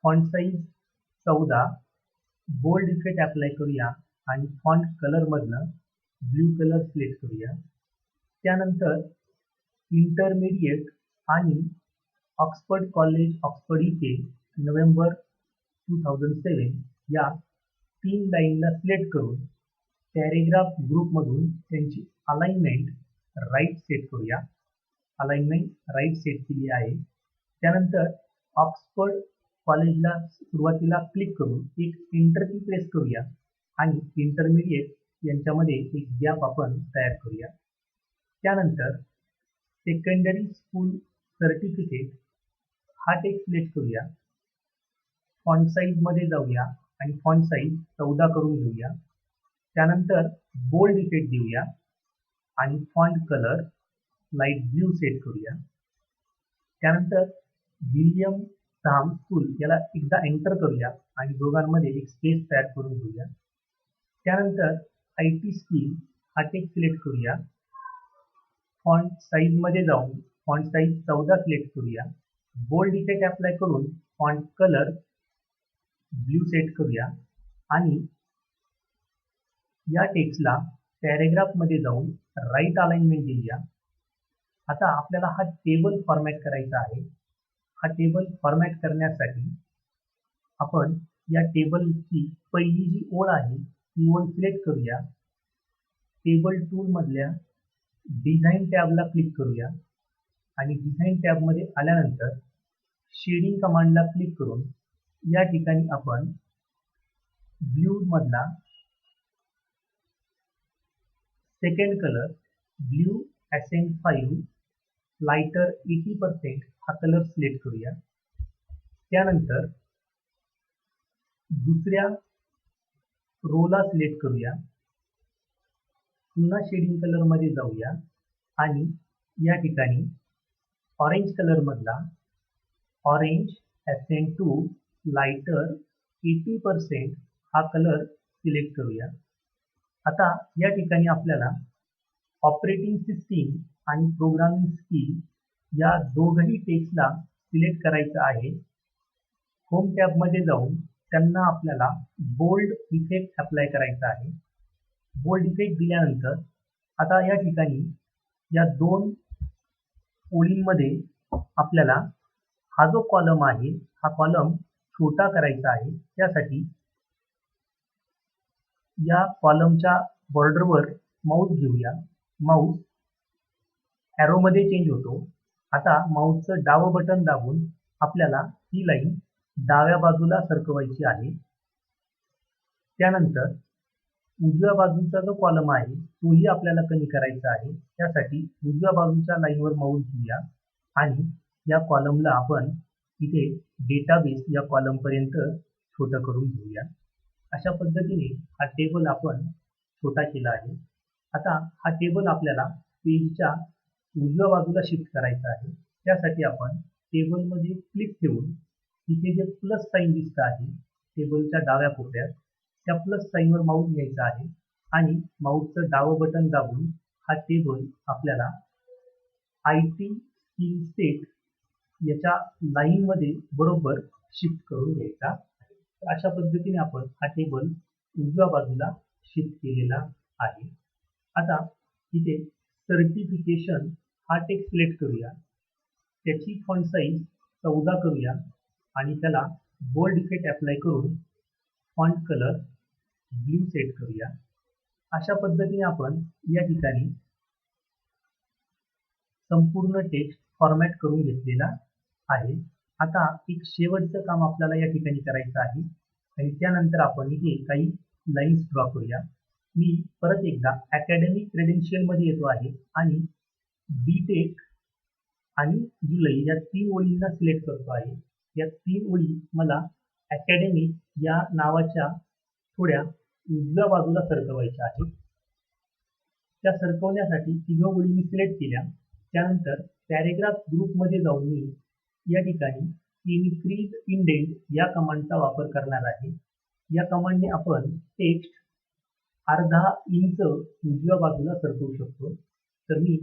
A: Font size 14 bold effect apply करूया आणि फॉन्ट कलर मधनं ब्ल्यू कलर सिलेक्ट करूया. त्यानंतर इंटरमिडिएट आणि ऑक्सफर्ड कॉलेज ऑक्सफर्ड इथे नोव्हेंबर 2007 या 3 लाईनला सिलेक्ट करून पॅरेग्राफ ग्रुपमधून त्यांची अलाइनमेंट राईट सेट करूया. अलाइनमेंट राईट सेट केली आहे. त्यानंतर ऑक्सफर्ड कॉलेजला सुरुवातीला क्लिक करून एक एंटर की प्रेस करूया आणि इंटरमिडिएट यांच्यामध्ये एक गॅप आपण तयार करूया. त्यानंतर सेकंडरी स्कूल सर्टिफिकेट हा टेक्स्ट सिलेक्ट करूया. फॉन्ट साईज मध्ये जाऊया आणि फॉन्ट साईज 14 करून घेऊया. त्यानंतर बोल्ड इफेक्ट देऊया आणि font colour light blue set करूया. त्यानंतर विल्यम साम स्कूल याला एकदा एंटर करूया आणि दोघांमध्ये एक स्पेस तयार करून घेऊया. त्यानंतर IT स्किल हा टेक्स्ट सिलेक्ट करूया. फॉन्ट साईज मध्ये जाऊन फॉन्ट साईज 14 सिलेक्ट करूया. बोल्ड इफेक्ट अप्लाय करून फॉन्ट कलर ब्ल्यू सेट करूया आणि या टेक्स्टला पॅरेग्राफ मध्ये जाऊन राईट अलाइनमेंट देऊया. आता आपल्याला हा टेबल फॉर्मॅट करायचा आहे. हा टेबल फॉर्मॅट करण्यासाठी आपण या टेबलची पहिली जी ओळ आहे ती ओळ सिलेक्ट करूया. टेबल टूल मधल्या डिझाईन टॅबला क्लिक करूया आणि डिझाईन टॅब मध्ये आल्यानंतर शेडिंग कमांडला क्लिक करून या ठिकाणी आपण ब्ल्यू मधला second colour blue ascent 5 lighter 80% हा कलर सिलेक्ट करूया. त्यानंतर दुसऱ्या रोला सिलेक्ट करूया. पुन्हा शेडिंग कलर मध्ये जाऊया आणि या ठिकाणी ऑरेंज कलर मधला ऑरेंज ॲसेंट 2 लाइटर 80% हा कलर सिलेक्ट करूया. आता या ठिकाणी आपल्याला ऑपरेटिंग सिस्टीम आणि प्रोग्रामिंग स्किल या दोघही टेक्स्टला सिलेक्ट करायचं आहे. होम टॅबमध्ये जाऊन त्यांना आपल्याला बोल्ड इफेक्ट अप्लाय करायचा आहे. बोल्ड इफेक्ट दिल्यानंतर आता या ठिकाणी या 2 ओळींमध्ये आपल्याला हा जो कॉलम आहे हा कॉलम छोटा करायचा आहे. त्यासाठी या कॉलमच्या बॉर्डरवर माऊस घेऊया. माऊस ॲरोमध्ये चेंज होतो. आता माऊसचं डावं बटन दाबून आपल्याला ही लाईन डाव्या बाजूला सरकवायची आहे. त्यानंतर उजव्या बाजूचा जो कॉलम आहे तोही आपल्याला कमी करायचा आहे. त्यासाठी उजव्या बाजूच्या लाईनवर माऊस घेऊया आणि या कॉलमला आपण इथे डेटाबेस या कॉलमपर्यंत छोटं करून घेऊया. अशा पद्धतीने हा टेबल आपण छोटा केला आहे. आता हा टेबल आपल्याला पेजच्या उजव्या बाजूला शिफ्ट करायचा आहे. त्यासाठी आपण टेबलमध्ये क्लिक ठेवून इथे जे प्लस साइन दिसतं आहे टेबलच्या डाव्या कोपऱ्यात त्या प्लस साइनवर माऊस घ्यायचा आहे आणि माऊसचं डावं बटन दाबून हा टेबल आपल्याला IT स्किल सेट याच्या लाईनमध्ये बरोबर शिफ्ट करून घ्यायचा आहे. तर अशा पद्धतीने आपण हा टेबल उजव्या बाजूला शिफ्ट केलेला आहे. आता इथे सर्टिफिकेशन हा टेक्स्ट सिलेक्ट करूया. त्याची फॉन्ट साईज 14 करूया आणि त्याला बोल्ड इफेक्ट अप्लाय करून फॉन्ट कलर ब्ल्यू सेट करूया. अशा पद्धतीने आपण या ठिकाणी संपूर्ण टेक्स्ट फॉर्मॅट करून घेतलेला आहे. आता एक शेवटचं काम आपल्याला या ठिकाणी करायचं आहे आणि त्यानंतर आपण इथे काही लाईन्स ड्रॉ करूया. मी परत एकदा अकॅडमिक क्रेडेन्शियलमध्ये येतो आहे आणि BTech आणि जुलै या 3 ओळींना सिलेक्ट करतो आहे. या 3 ओळी मला अकॅडमिक या नावाच्या थोड्या उजव्या बाजूला सरकवायच्या आहेत. त्या सरकवण्यासाठी 3 ओळी मी सिलेक्ट केल्या. त्यानंतर पॅरेग्राफ ग्रुपमध्ये जाऊन मी या ठिकाणी इन्क्रीज इंडेंट या कमांडचा वापर करणार आहे. या कमांडने आपण टेक्स्ट अर्धा इंच उजव्या बाजूला सरकवू शकतो. तर मी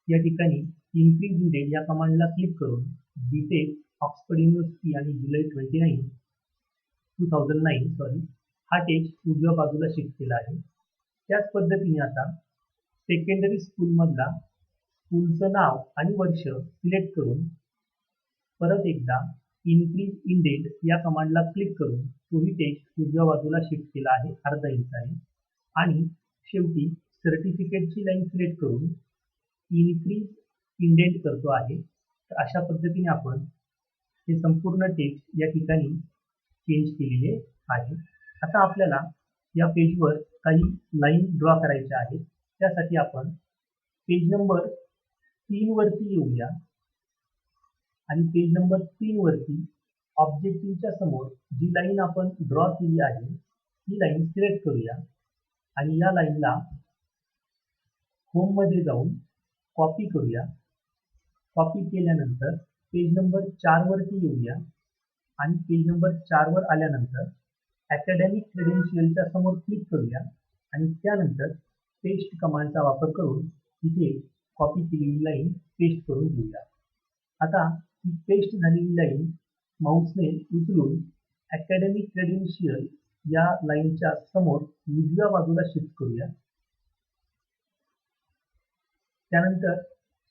A: या ठिकाणी इन्क्रीज इंडेंट या कमांडला क्लिक करून BTech ऑक्सफर्ड युनिव्हर्सिटी आणि जुलै 2009 हा टेक्स्ट उजव्या बाजूला शिफ्ट केला आहे. त्याच पद्धतीने आता सेकंडरी स्कूलमधला स्कूलचं नाव आणि वर्ष सिलेक्ट करून परत एकदा इन्क्रीज इंडेंट या कमांडला क्लिक करून तोही टेक्स्ट उजव्या बाजूला शिफ्ट केला आहे अर्धा इंचाने आणि शेवटी सर्टिफिकेटची लाईन सिलेक्ट करून इन्क्रीज इंडेंट करतो आहे. तर अशा पद्धतीने आपण हे संपूर्ण टेक्स्ट या ठिकाणी चेंज केलेले आहे. आता आपल्याला या पेजवर काही लाईन ड्रॉ करायच्या आहेत. त्यासाठी आपण पेज नंबर 3 वरती येऊया आणि पेज नंबर 3 वरती ऑब्जेक्टिव्हच्या समोर जी लाईन आपण ड्रॉ केली आहे ती लाईन सिलेक्ट करूया आणि या लाईनला होममध्ये जाऊन कॉपी करूया. कॉपी केल्यानंतर पेज नंबर 4 वरती येऊया आणि पेज नंबर 4 वर आल्यानंतर अकॅडमिक क्रेडेन्शियलच्या समोर क्लिक करूया आणि त्यानंतर पेस्ट कमांडचा वापर करून इथे कॉपी केलेली लाईन पेस्ट करून घेऊया. आता ही पेस्ट झालेली लाईन माऊसने उचलून अकॅडमिक क्रेडेन्शियल या लाईनच्या समोर उजव्या बाजूला शिफ्ट करूया. त्यानंतर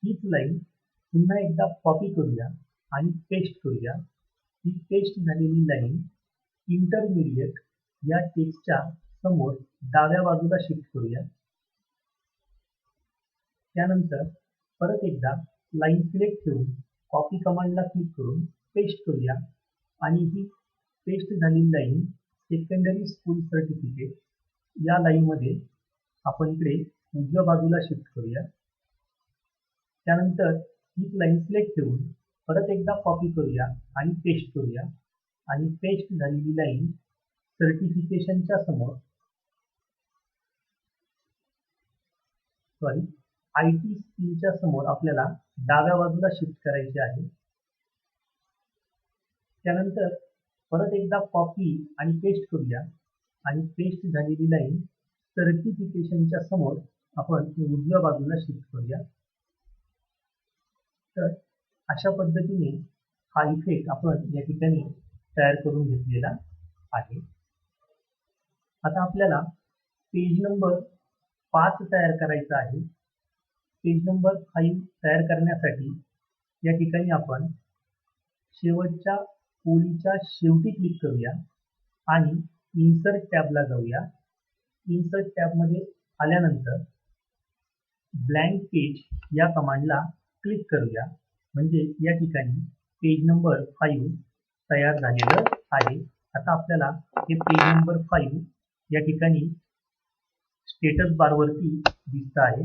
A: हीच लाईन पुन्हा एकदा कॉपी करूया आणि पेस्ट करूया. ही पेस्ट झालेली लाईन इंटरमिडिएट या टेक्स्टच्या समोर डाव्या बाजूला शिफ्ट करूया. त्यानंतर परत एकदा लाईन सिलेक्ट ठेवून कॉपी कमांडला क्लिक करून पेस्ट करूया आणि ही पेस्ट झालेली लाईन सेकंडरी स्कूल सर्टिफिकेट या लाईनमध्ये आपण इकडे उजव्या बाजूला शिफ्ट करूया. त्यानंतर हीच लाईन सिलेक्ट ठेवून परत एकदा कॉपी करूया आणि पेस्ट करूया आणि पेस्ट झालेली लाईन सर्टिफिकेशनच्या समोर IT स्किलच्या समोर आपल्याला डाव्या बाजूला शिफ्ट करायचे आहे. त्यानंतर परत एकदा कॉपी आणि पेस्ट करूया आणि पेस्ट झालेली लाईन सर्टिफिकेशनच्या समोर आपण उजव्या बाजूला शिफ्ट करूया. तर अशा पद्धतीने हा इफेक्ट आपण या ठिकाणी तयार करून घेतलेला आहे. आता आपल्याला पेज नंबर 5 तयार करायचा आहे. पेज नंबर 5 तयार करण्यासाठी या ठिकाणी आपण शेवटच्या ओळीच्या शेवटी क्लिक करूया आणि इन्सर्ट टॅबला जाऊया. इन्सर्ट टॅबमध्ये आल्यानंतर ब्लँक पेज या कमांडला क्लिक करूया. म्हणजे या ठिकाणी पेज नंबर 5 तयार झालेलं आहे. आता आपल्याला हे पेज नंबर 5 या ठिकाणी स्टेटस बारवरती दिसत आहे.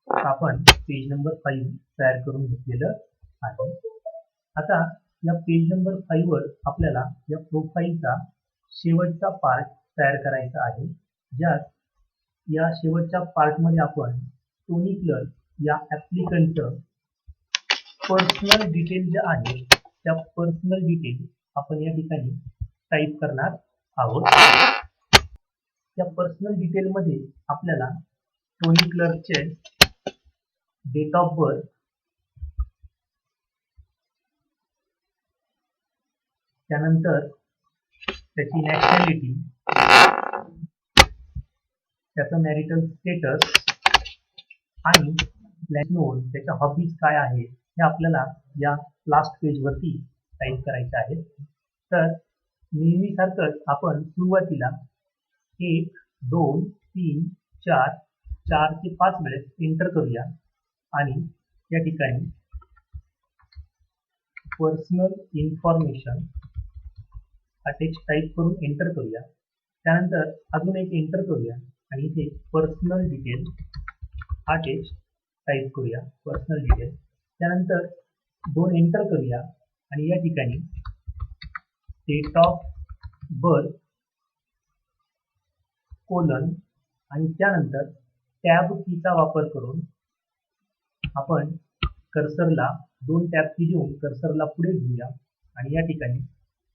A: आपण पेज नंबर 5 तयार करून घेतलेलं आहे. आता या पेज नंबर 5 वर आपल्याला या प्रोफाईलचा शेवटचा पार्ट तयार करायचा आहे. ज्यात या शेवटच्या पार्टमध्ये आपण टोनी क्लर्क या ॲप्लिकंटचं पर्सनल डिटेल जे आहे त्या पर्सनल डिटेल आपण या ठिकाणी टाईप करणार आहोत. त्या पर्सनल डिटेलमध्ये आपल्याला टोनी क्लर्कचे डेट ऑफ बर्थ, त्यानंतर त्याची नॅशनॅलिटी, त्याचं मॅरिटल स्टेटस आणि नोन त्याच्या हॉबीज काय आहे हे आपल्याला या लास्ट पेजवरती टाईप करायचे आहे. तर नेहमीसारखंच आपण सुरुवातीला 1, 2, 3, 4 ते 5 वेळेस एंटर करूया आणि या ठिकाणी पर्सनल इन्फॉर्मेशन हा टेक्स्ट टाईप करून एंटर करूया. त्यानंतर अजून एक एंटर करूया आणि इथे पर्सनल डिटेल हा टेक्स्ट टाईप करूया, पर्सनल डिटेल. त्यानंतर 2 एंटर करूया आणि या ठिकाणी डेट ऑफ बर्थ कोलन आणि त्यानंतर टॅब कीचा वापर करून आपण कर्सरला 2 टॅब की देऊन कर्सरला पुढे घेऊया आणि या ठिकाणी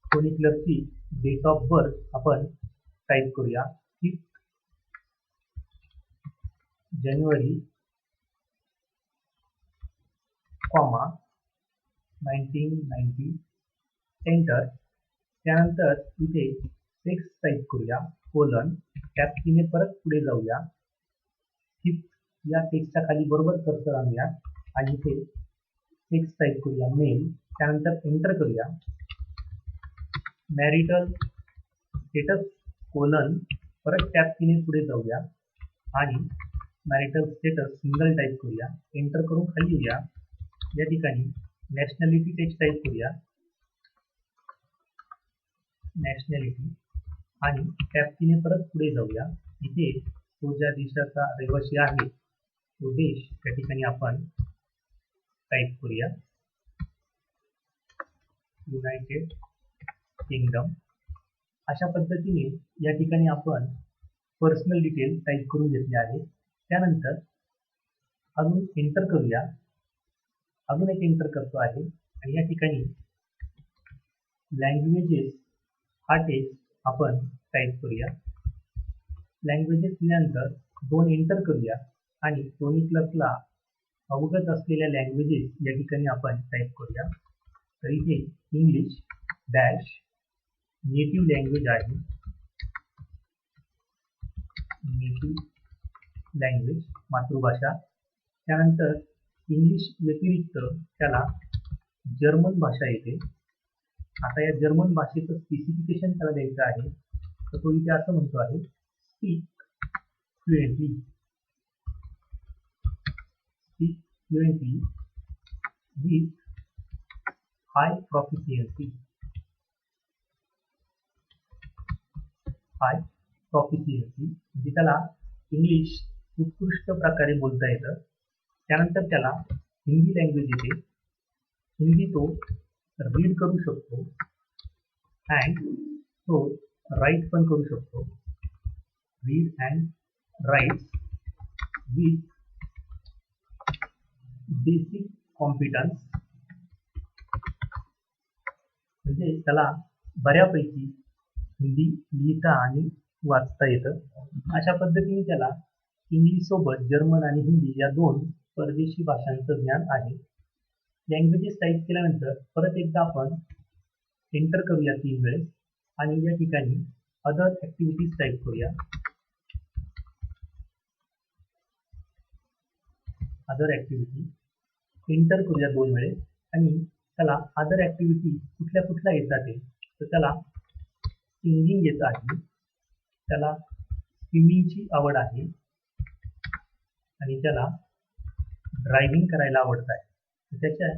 A: टोनी क्लर्कची डेट ऑफ बर्थ आपण टाईप करूया 5 जानेवारी 1990 एंटर. त्यानंतर इथे सेक्स टाईप करूया कोलन, टॅब कीने परत पुढे जाऊया. 5 या टेक्स्टच्या खाली बरोबर कर्सर आणूया आणि इथे सेक्स टाईप करूया मेल. त्यानंतर एंटर करूया. मॅरिटल स्टेटस कोलन परत टॅब कीने पुढे जाऊया आणि मॅरिटल स्टेटस सिंगल टाईप करूया. एंटर करून खाली येऊया. या ठिकाणी नॅशनॅलिटी टेक्स्ट टाईप करूया नॅशनॅलिटी आणि टॅब कीने परत पुढे जाऊया. इथे तो ज्या देशाचा रहिवासी आहे तो देश त्या ठिकाणी आपण टाईप करूया युनायटेड किंगडम. अशा पद्धतीने या ठिकाणी आपण पर्सनल डिटेल टाईप करून घेतले आहे. त्यानंतर अजून एंटर करूया. अजून एक एंटर करतो आहे आणि या ठिकाणी लँग्वेजेस हा टेक्स्ट आपण टाईप करूया. लँग्वेजेस लिहिल्यानंतर 2 एंटर करूया आणि टोनी क्लर्कला अवगत असलेल्या लँग्वेजेस या ठिकाणी आपण टाईप करूया. तर इथे इंग्लिश डॅश नेटिव्ह लँग्वेज आहे, नेटिव्ह लँग्वेज मातृभाषा. त्यानंतर इंग्लिश व्यतिरिक्त त्याला जर्मन भाषा येते. आता या जर्मन भाषेचं स्पेसिफिकेशन त्याला द्यायचं आहे. तर तो इथे असं म्हणतो आहे speak fluently with high proficiency. म्हणजे त्याला इंग्लिश उत्कृष्ट प्रकारे बोलता येतं. त्यानंतर त्याला हिंदी लँग्वेज येते. हिंदी तो रीड करू शकतो अँड तो राईट पण करू शकतो. Read and write with basic competence. म्हणजे त्याला बऱ्यापैकी हिंदी लिहिता आणि वाचता येतं. अशा पद्धतीने त्याला इंग्लिश सोबत जर्मन आणि हिंदी या 2 परदेशी भाषांचं ज्ञान आहे. लँग्वेजेस टाईप केल्यानंतर परत एकदा आपण एंटर करूया 3 वेळेस आणि या ठिकाणी अदर ॲक्टिव्हिटीज टाईप करूया. अदर ॲक्टिव्हिटी एंटर करूया 2 वेळेस आणि त्याला अदर ॲक्टिव्हिटी कुठल्या कुठल्या येतात ते, तर त्याला सिंगिंग येत आहे, त्याला स्विमिंगची आवड आहे आणि त्याला ड्रायव्हिंग करायला आवडत आहे. तर त्याच्या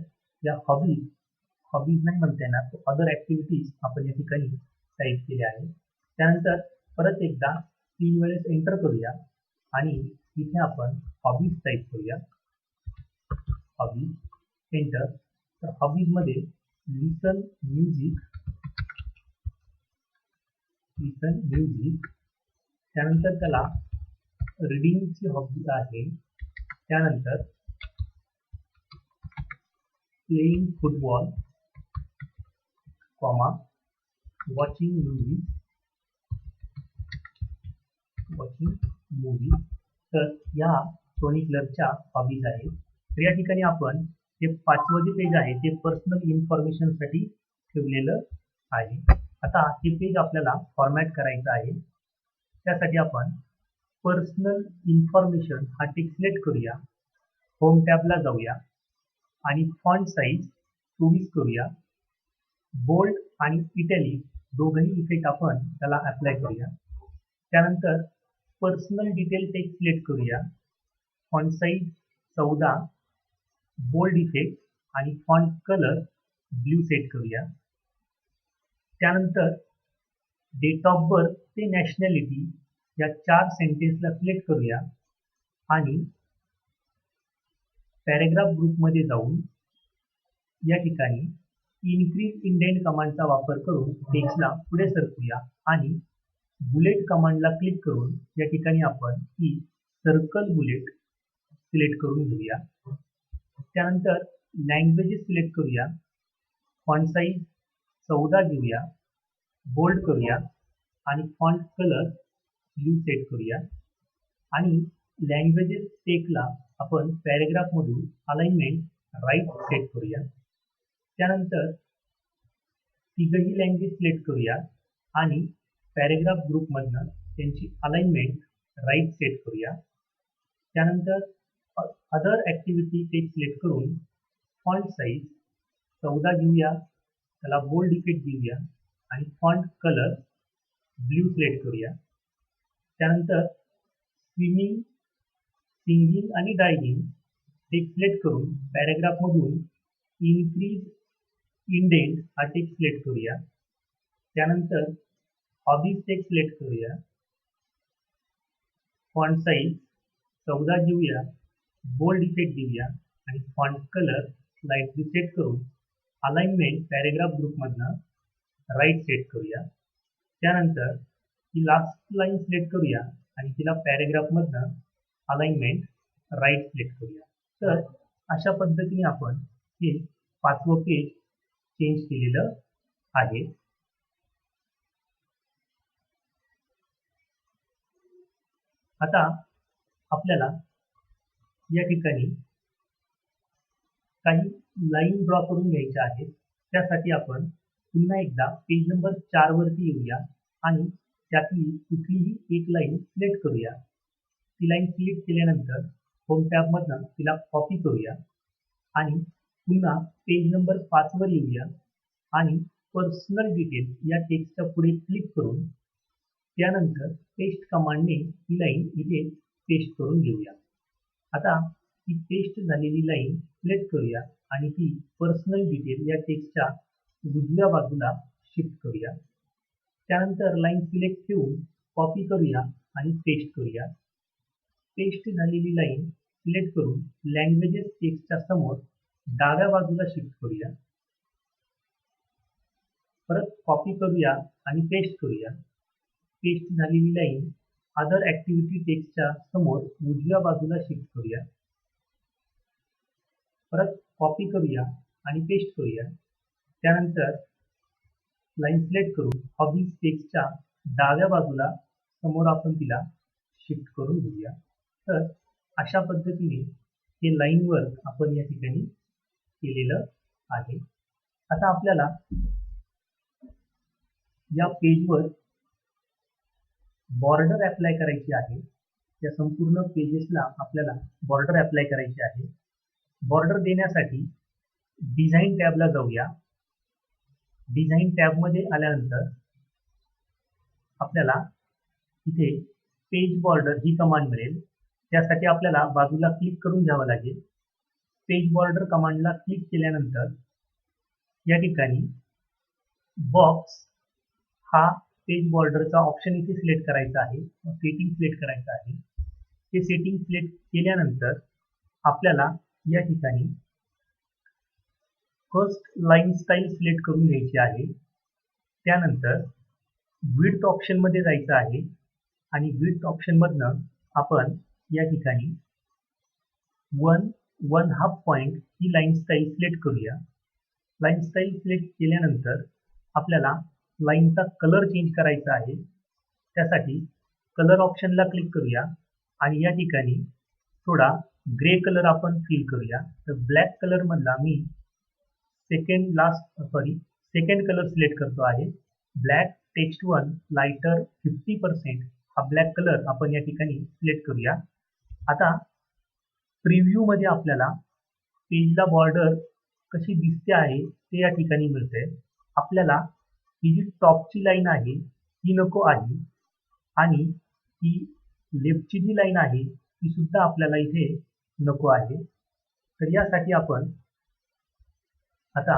A: या हॉबीज नाही म्हणता येणार, तो अदर ॲक्टिव्हिटीज आपण या ठिकाणी टाईप केले आहे. त्यानंतर परत एकदा 3 वेळेस एंटर करूया आणि इथे आपण हॉबीज टाईप करूया. Hobbies enter. तर हॉबीजमध्ये लिसन म्युझिक, त्यानंतर त्याला रीडिंगची हॉबी आहे, त्यानंतर प्लेइंग फुटबॉल, वॉचिंग मूवीज. तर या सोनी क्लबच्या हॉबीज आहेत. तर या ठिकाणी आपण जे 5वं जे पेज आहे ते पर्सनल इन्फॉर्मेशनसाठी ठेवलेलं आहे. आता हे पेज आपल्याला फॉर्मॅट करायचं आहे. त्यासाठी आपण पर्सनल इन्फॉर्मेशन हा टिक सिलेक्ट करूया, होम टॅबला जाऊया आणि फॉन्ट साईज 24 करूया. बोल्ड आणि इटॅलिक दोघंही इफेक्ट आपण त्याला अप्लाय करूया. त्यानंतर पर्सनल डिटेल टेक्स्ट सिलेक्ट करूया, फॉन्ट साईज 14, बोल्ड इफेक्ट आणि फॉन्ट कलर ब्ल्यू सेट करूया. त्यानंतर डेट ऑफ बर्थ ते नॅशनॅलिटी या 4 सेंटेन्सला सिलेक्ट करूया आणि पॅरेग्राफ ग्रुपमध्ये जाऊन या ठिकाणी इन्क्रीज इंडेंट कमांडचा वापर करून टेक्स्टला पुढे सरकूया आणि बुलेट कमांडला क्लिक करून या ठिकाणी आपण ही सर्कल बुलेट सिलेक्ट करून घेऊया. त्यानंतर लँग्वेजेस सिलेक्ट करूया, फॉन्ट साईज 14 घेऊया, बोल्ड करूया आणि फॉन्ट कलर ब्ल्यू सेट करूया आणि लँग्वेजेस टेकला आपण पॅरेग्राफमधून अलाइनमेंट राईट सेट करूया. त्यानंतर तिघही लँग्वेज सिलेक्ट करूया आणि पॅरेग्राफ ग्रुपमधनं त्यांची अलाइनमेंट राईट सेट करूया. त्यानंतर अदर ॲक्टिव्हिटी टेक्स्ट सिलेक्ट करून फॉन्ट साईज 14 घेऊया, त्याला बोल्ड इफेक्ट देऊया आणि फॉन्ट कलर ब्ल्यू सिलेक्ट करूया. त्यानंतर स्विमिंग, सिंगिंग आणि डायव्हिंग टेक्स्ट सिलेक्ट करून पॅरेग्राफमधून इन्क्रीज इंडेंट हा टेक्स्ट सिलेक्ट करूया. त्यानंतर हॉबीज टेक्स्ट सिलेक्ट करूया, फॉन्ट साईज 14 घेऊया, बोल्ड इफेक्ट देऊया आणि font colour light blue set करून अलाइनमेंट पॅरेग्राफ ग्रुपमधनं राईट सेट करूया. त्यानंतर ही लास्ट लाईन सिलेक्ट करूया आणि तिला पॅरेग्राफमधनं अलाइनमेंट राईट सिलेक्ट करूया. तर अशा पद्धतीने आपण हे 5वं पेज चेंज केलेलं आहे. आता आपल्याला या ठिकाणी काही लाईन ड्रॉ करून घ्यायच्या आहेत. त्यासाठी आपण पुन्हा एकदा पेज नंबर 4 वरती येऊया आणि त्यातली कुठलीही एक लाईन सिलेक्ट करूया. ती लाईन सिलेक्ट केल्यानंतर होम टॅबमधनं तिला कॉपी करूया आणि पुन्हा पेज नंबर 5 वर येऊया आणि पर्सनल डिटेल्स या टेक्स्टच्या पुढे क्लिक करून त्यानंतर पेस्ट कमांडने ही लाईन इथे पेस्ट करून घेऊया. आता ही पेस्ट झालेली लाईन सिलेक्ट करूया आणि ती पर्सनल डिटेल या टेक्स्टच्या उजव्या बाजूला शिफ्ट करूया. त्यानंतर लाईन सिलेक्ट ठेवून कॉपी करूया आणि पेस्ट करूया. पेस्ट झालेली लाईन सिलेक्ट करून लँग्वेजेस टेक्स्टच्या समोर डाव्या बाजूला शिफ्ट करूया. परत कॉपी करूया आणि पेस्ट करूया. पेस्ट झालेली लाईन अदर ॲक्टिव्हिटी टेक्स्टच्या समोर उजव्या बाजूला शिफ्ट करूया. परत कॉपी करूया आणि पेस्ट करूया. त्यानंतर लाईन सिलेक्ट करून हॉबीज टेक्स्टच्या डाव्या बाजूला समोर आपण तिला शिफ्ट करून घेऊया. तर अशा पद्धतीने हे लाईन वर्क आपण या ठिकाणी केलेलं आहे. आता आपल्याला या पेजवर बॉर्डर अप्लाय करायची आहे. या संपूर्ण पेजेसला आपल्याला बॉर्डर अप्लाय करायची आहे. बॉर्डर देण्यासाठी डिझाईन टॅबला जाऊया. डिझाईन टॅबमध्ये आल्यानंतर आपल्याला इथे पेज बॉर्डर ही कमांड मिळेल. त्यासाठी आपल्याला बाजूला क्लिक करून घ्यावं लागेल. पेज बॉर्डर कमांडला क्लिक केल्यानंतर या ठिकाणी बॉक्स हा पेज बॉर्डरचा ऑप्शन इथे सिलेक्ट करायचा आहे. सेटिंग सिलेक्ट करायचं आहे. हे सेटिंग सिलेक्ट केल्यानंतर आपल्याला या ठिकाणी फर्स्ट लाईन स्टाईल सिलेक्ट करून घ्यायची आहे. त्यानंतर विड्थ ऑप्शनमध्ये जायचं आहे आणि विड्थ ऑप्शनमधनं आपण या ठिकाणी 1.5 पॉईंट ही लाईन स्टाईल सिलेक्ट करूया. लाईन स्टाईल सिलेक्ट केल्यानंतर आपल्याला लाईनचा कलर चेंज करायचा आहे. त्यासाठी कलर ऑप्शनला क्लिक करूया आणि या ठिकाणी थोडा ग्रे कलर आपण फिल करूया. तर ब्लॅक कलर मधला मी सेकंड कलर सिलेक्ट करतो आहे. ब्लॅक टेक्स्ट 1 लाइटर 50% हा ब्लॅक कलर आपण या ठिकाणी सिलेक्ट करूया. आता प्रिव्ह्यू मध्ये आपल्याला पेजला बॉर्डर कशी दिसते आहे ते या ठिकाणी मिळते. आपल्याला ही जी टॉपची लाईन आहे ती नको आहे आणि ही लेफ्टची जी लाईन आहे ती सुद्धा आपल्याला इथे नको आहे. तर यासाठी आपण आता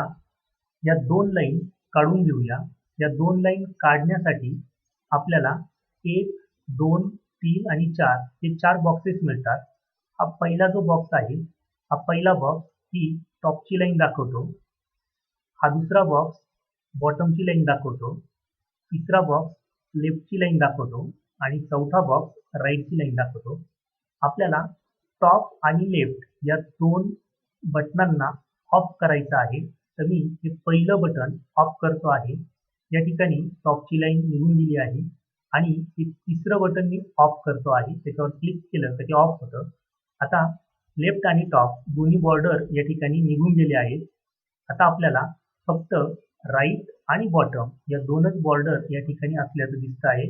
A: या दोन लाईन काढून घेऊया. या दोन लाईन काढण्यासाठी आपल्याला 1, 2, 3 आणि 4 हे 4 बॉक्सेस मिळतात. हा पहिला जो बॉक्स आहे हा पहिला बॉक्स ही टॉपची लाईन दाखवतो. हा दुसरा बॉक्स बॉटमची लाईन दाखवतो. तिसरा बॉक्स लेफ्टची लाईन दाखवतो आणि चौथा बॉक्स राईटची लाईन दाखवतो. आपल्याला टॉप आणि लेफ्ट या दोन बटनांना ऑफ करायचं आहे. तर मी हे पहिलं बटन ऑफ करतो आहे. या ठिकाणी टॉपची लाईन निघून गेली आहे आणि हे तिसरं बटन मी ऑफ करतो आहे. त्याच्यावर क्लिक केलं तर ते ऑफ होतं. आता लेफ्ट आणि टॉप दोन्ही बॉर्डर या ठिकाणी निघून गेले आहेत. आता आपल्याला फक्त राईट आणि बॉटम या दोनच बॉर्डर या ठिकाणी असल्याचं दिसत आहे.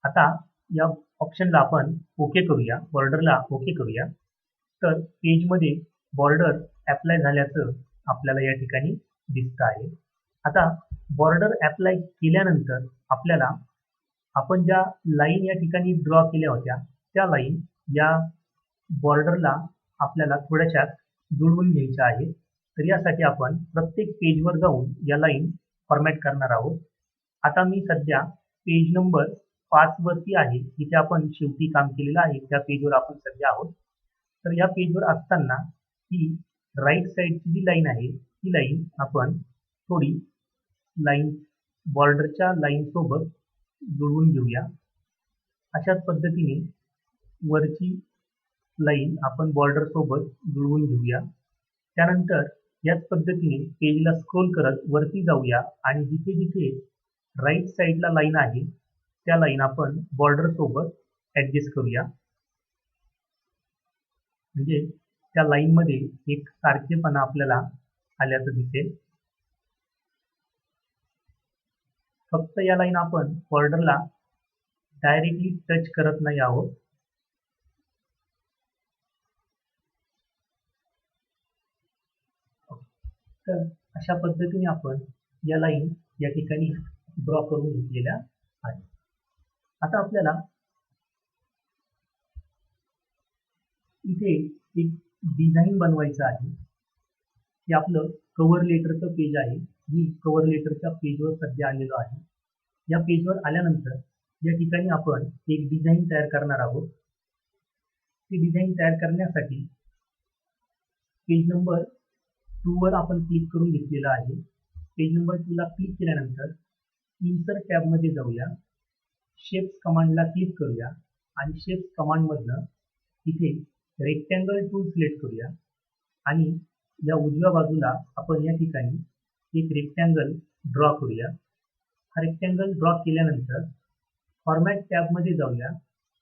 A: आता या ऑप्शनला आपण ओके करूया. बॉर्डरला ओके करूया. तर पेजमध्ये बॉर्डर अप्लाय झाल्याचं आपल्याला या ठिकाणी दिसत आहे. आता बॉर्डर अप्लाय केल्यानंतर आपल्याला आपण ज्या लाईन या ठिकाणी ड्रॉ केल्या होत्या त्या लाईन या बॉर्डरला आपल्याला थोड्याशा जुळवून घ्यायच्या आहेत. तर यासाठी आपण प्रत्येक पेजवर जाऊन या लाईन फॉर्मॅट करणार आहोत. आता मी सध्या पेज नंबर 5 वरती आहे. जिथे आपण शेवटी काम केलेलं आहे त्या पेजवर आपण सध्या आहोत. तर या पेजवर असताना ही राईट साईडची जी लाईन आहे ती लाईन आपण थोडी लाईन बॉर्डरच्या लाईन सोबत जुळवून घेऊया. अशाच पद्धतीने वरची लाईन आपण बॉर्डर सोबत जुळवून घेऊया. त्यानंतर याच पद्धतीने पेजला स्क्रोल करत वरती जाऊया आणि जिथे जिथे राईट साईडला लाईन आहे त्या लाईन आपण बॉर्डर सोबत ऍडजस्ट करूया. म्हणजे त्या लाईन मध्ये एक सारखेपणा आपल्याला आल्याचं दिसेल. फक्त या लाईन आपण बॉर्डरला डायरेक्टली टच करत नाही आहोत. तर अशा पद्धतीने आपण या लाईन या ठिकाणी ड्रॉ करून घेतलेल्या आहेत. आता आपल्याला इथे एक डिझाईन बनवायचं आहे. हे आपलं कव्हर लेटरचं पेज आहे. मी कव्हर लेटरच्या पेजवर सध्या आलेलो आहे. या पेजवर आल्यानंतर या ठिकाणी आपण एक डिझाईन तयार करणार आहोत. ते डिझाईन तयार करण्यासाठी पेज नंबर 2 वर आपण क्लिक करून घेतलेलं आहे. पेज नंबर 2 ला क्लिक केल्यानंतर इन्सर्ट टॅबमध्ये जाऊया. शेप्स कमांडला क्लिक करूया आणि शेप्स कमांड मधनं इथे रेक्टँगल टूल सिलेक्ट करूया आणि या उजव्या बाजूला आपण या ठिकाणी एक रेक्टँगल ड्रॉ करूया. हा रेक्टँगल ड्रॉ केल्यानंतर फॉर्मॅट टॅबमध्ये जाऊया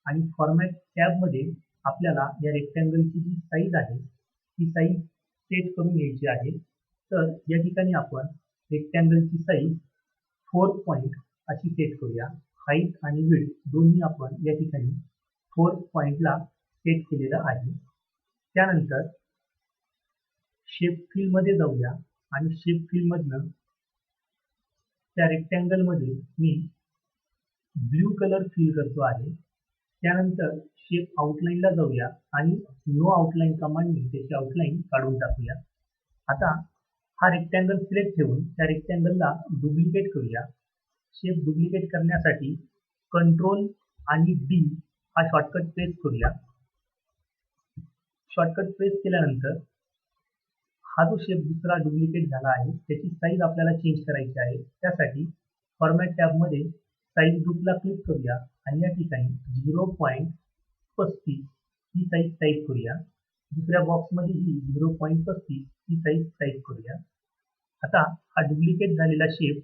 A: आणि फॉर्मॅट टॅबमध्ये आपल्याला या रेक्टँगलची जी साईज आहे ती साईज सेट करून घ्यायची आहे. तर या ठिकाणी आपण रेक्टँगलची साईज 4 पॉईंट अशी सेट करूया. हाईट आणि विड्थ दोन्ही आपण या ठिकाणी 4 पॉईंटला सेट केलेलं आहे. त्यानंतर शेप फिल मध्ये जाऊया आणि शेप फिल मधनं त्या रेक्टँगल मध्ये मी ब्ल्यू कलर फिल करतो आहे. त्यानंतर शेप आउटलाईनला जाऊया आणि नो आउटलाईन कमांडने त्याची आउटलाईन काढून टाकूया. आता हा रेक्टँगल सिलेक्ट ठेवून त्या रेक्टँगलला डुप्लिकेट करूया. शेप डुप्लिकेट करण्यासाठी कंट्रोल आणि डी हा शॉर्टकट प्रेस करूया. शॉर्टकट प्रेस केल्यानंतर हा जो शेप दुसरा डुप्लिकेट झाला आहे त्याची साईज आपल्याला चेंज करायची आहे. त्यासाठी फॉर्मॅट टॅबमध्ये साईज ग्रुपला क्लिक करूया आणि या ठिकाणी 0.35 ही साईज टाईप करूया. दुसऱ्या बॉक्समध्ये ही 0.35 ही साईज टाईप करूया. आता हा डुप्लिकेट झालेला शेप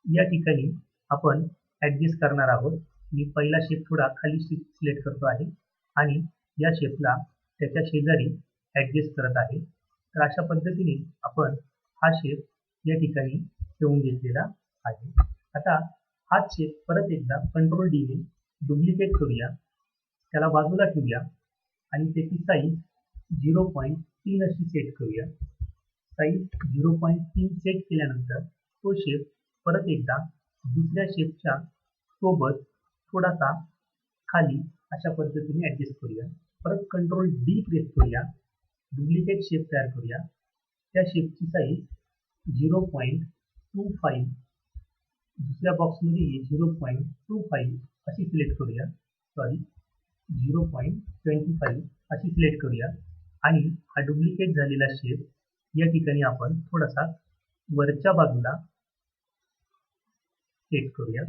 A: या ठिकाणी आपण ॲडजस्ट करणार आहोत. मी पहिला शेप थोडा खाली सिलेक्ट करतो आहे आणि या शेपला त्याच्या शेजारी ॲडजस्ट करत आहे. तर अशा पद्धतीने आपण हा शेप या ठिकाणी ठेवून घेतलेला आहे. आता हाच शेप परत एकदा कंट्रोल डी ने डुप्लिकेट करूया, त्याला बाजूला ठेवूया आणि त्याची साईज 0.3 अशी सेट करूया. साईज 0.3 सेट केल्यानंतर तो शेप परत एकदा दुसऱ्या शेपच्या सोबत थोडासा खाली अशा पद्धतीने ॲडजस्ट करूया. परत कंट्रोल डी प्रेस करूया, डुप्लिकेट शेप तयार करूया. त्या शेपची साईज 0.25 दुसऱ्या बॉक्समध्ये 0.25 अशी सिलेक्ट करूया. 0.25 अशी सिलेक्ट करूया आणि हा डुप्लिकेट झालेला शेप या ठिकाणी आपण थोडासा वरच्या बाजूला सेट करूया.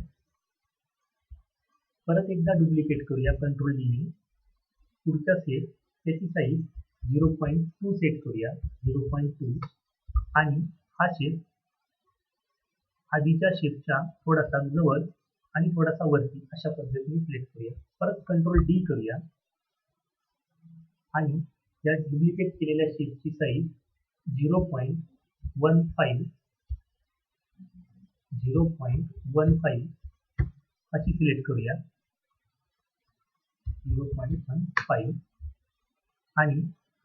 A: परत एकदा डुप्लिकेट करूया कंट्रोल डी ने. पुढचा शेप त्याची साईज 0.2 सेट करूया, 0.2 आणि हा शेप आधीच्या शेपच्या थोडासा जवळ आणि थोडासा वरती अशा पद्धतीने सिलेक्ट करूया. परत कंट्रोल डी करूया आणि या डुप्लिकेट केलेल्या शेपची साईज 0.15 अशी सिलेक्ट करूया, 0.15 आणि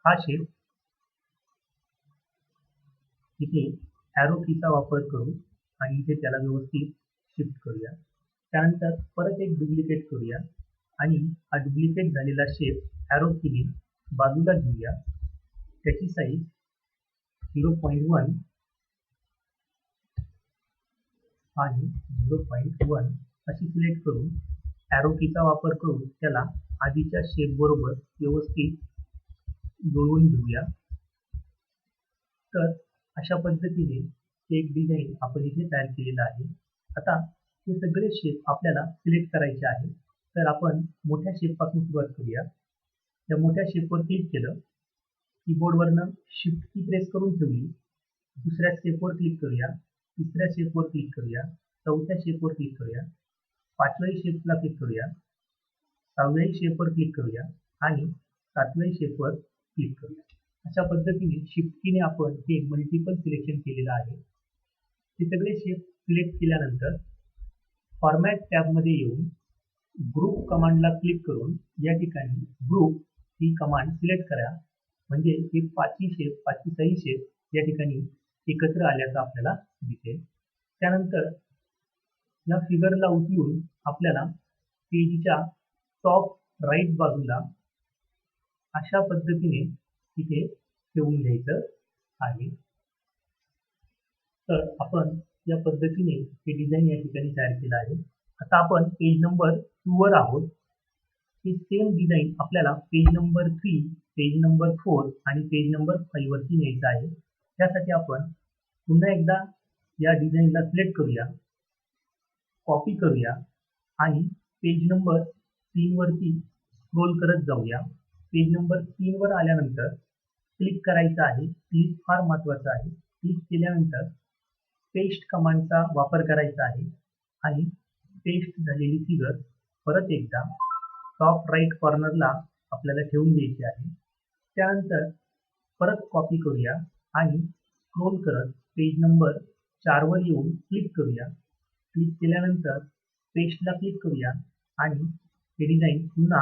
A: हा शेप इथे ॲरो कीचा वापर करू आणि इथे त्याला व्यवस्थित शिफ्ट करूया. त्यानंतर परत एक डुप्लिकेट करूया आणि हा डुप्लिकेट झालेला शेप ॲरो कीने बाजूला घेऊया. त्याची साईज 0.1 आणि 0.1 अशी सिलेक्ट करून ॲरो कीचा वापर करून त्याला आधीच्या शेप बरोबर व्यवस्थित जुळवून घेऊया. तर अशा पद्धतीने एक डिझाईन आपण इथे तयार केलेलं आहे. आता हे सगळे शेप आपल्याला सिलेक्ट करायचे आहे. तर आपण मोठ्या शेपपासून सुरुवात करूया. त्या मोठ्या शेपवर क्लिक केलं, कीबोर्डवरनं शिफ्ट की प्रेस करून ठेवली. दुसऱ्या शेपवर क्लिक करूया, तिसऱ्या शेपवर क्लिक करूया, चौथ्या शेपवर क्लिक करूया, पाचव्याही शेपला क्लिक करूया, सहाव्याही शेपवर क्लिक करूया आणि सातव्याही शेपवर क्लिक करूया. अशा पद्धतीने शिफ्ट कीने आपण हे मल्टिपल सिलेक्शन केलेलं आहे. हे सगळे शेप सिलेक्ट केल्यानंतर फॉर्मॅट टॅबमध्ये येऊन ग्रुप कमांडला क्लिक करून या ठिकाणी ग्रुप ही कमांड सिलेक्ट करा. म्हणजे हे पाचही सही शेप या ठिकाणी एकत्र आल्याचं आपल्याला दिसेल. त्यानंतर या फिगरला उचलून आपल्याला पेजच्या टॉप राईट बाजूला अशा पद्धतीने इथे ठेवून घ्यायचं आहे. तर आपण या पद्धतीने हे डिझाईन या ठिकाणी तयार केलं आहे. आता आपण पेज नंबर 2 वर आहोत. हे सेम डिझाईन आपल्याला पेज नंबर 3, पेज नंबर 4 आणि पेज नंबर 5 वरती न्यायचं आहे. त्यासाठी आपण पुन्हा एकदा या डिझाईनला सिलेक्ट करूया, कॉपी करूया आणि पेज नंबर 3 वरती स्क्रोल करत जाऊया. पेज नंबर 3 वर आल्यानंतर क्लिक करायचं आहे. क्लिक फार महत्त्वाचं आहे. क्लिक केल्यानंतर पेस्ट कमांडचा वापर करायचा आहे आणि पेस्ट झालेली फिगर परत एकदा टॉप राईट कॉर्नरला आपल्याला ठेवून द्यायची आहे. त्यानंतर परत कॉपी करूया आणि स्क्रोल करत पेज नंबर 4 वर येऊन क्लिक करूया. क्लिक केल्यानंतर पेस्टला क्लिक करूया आणि हे डिझाईन पुन्हा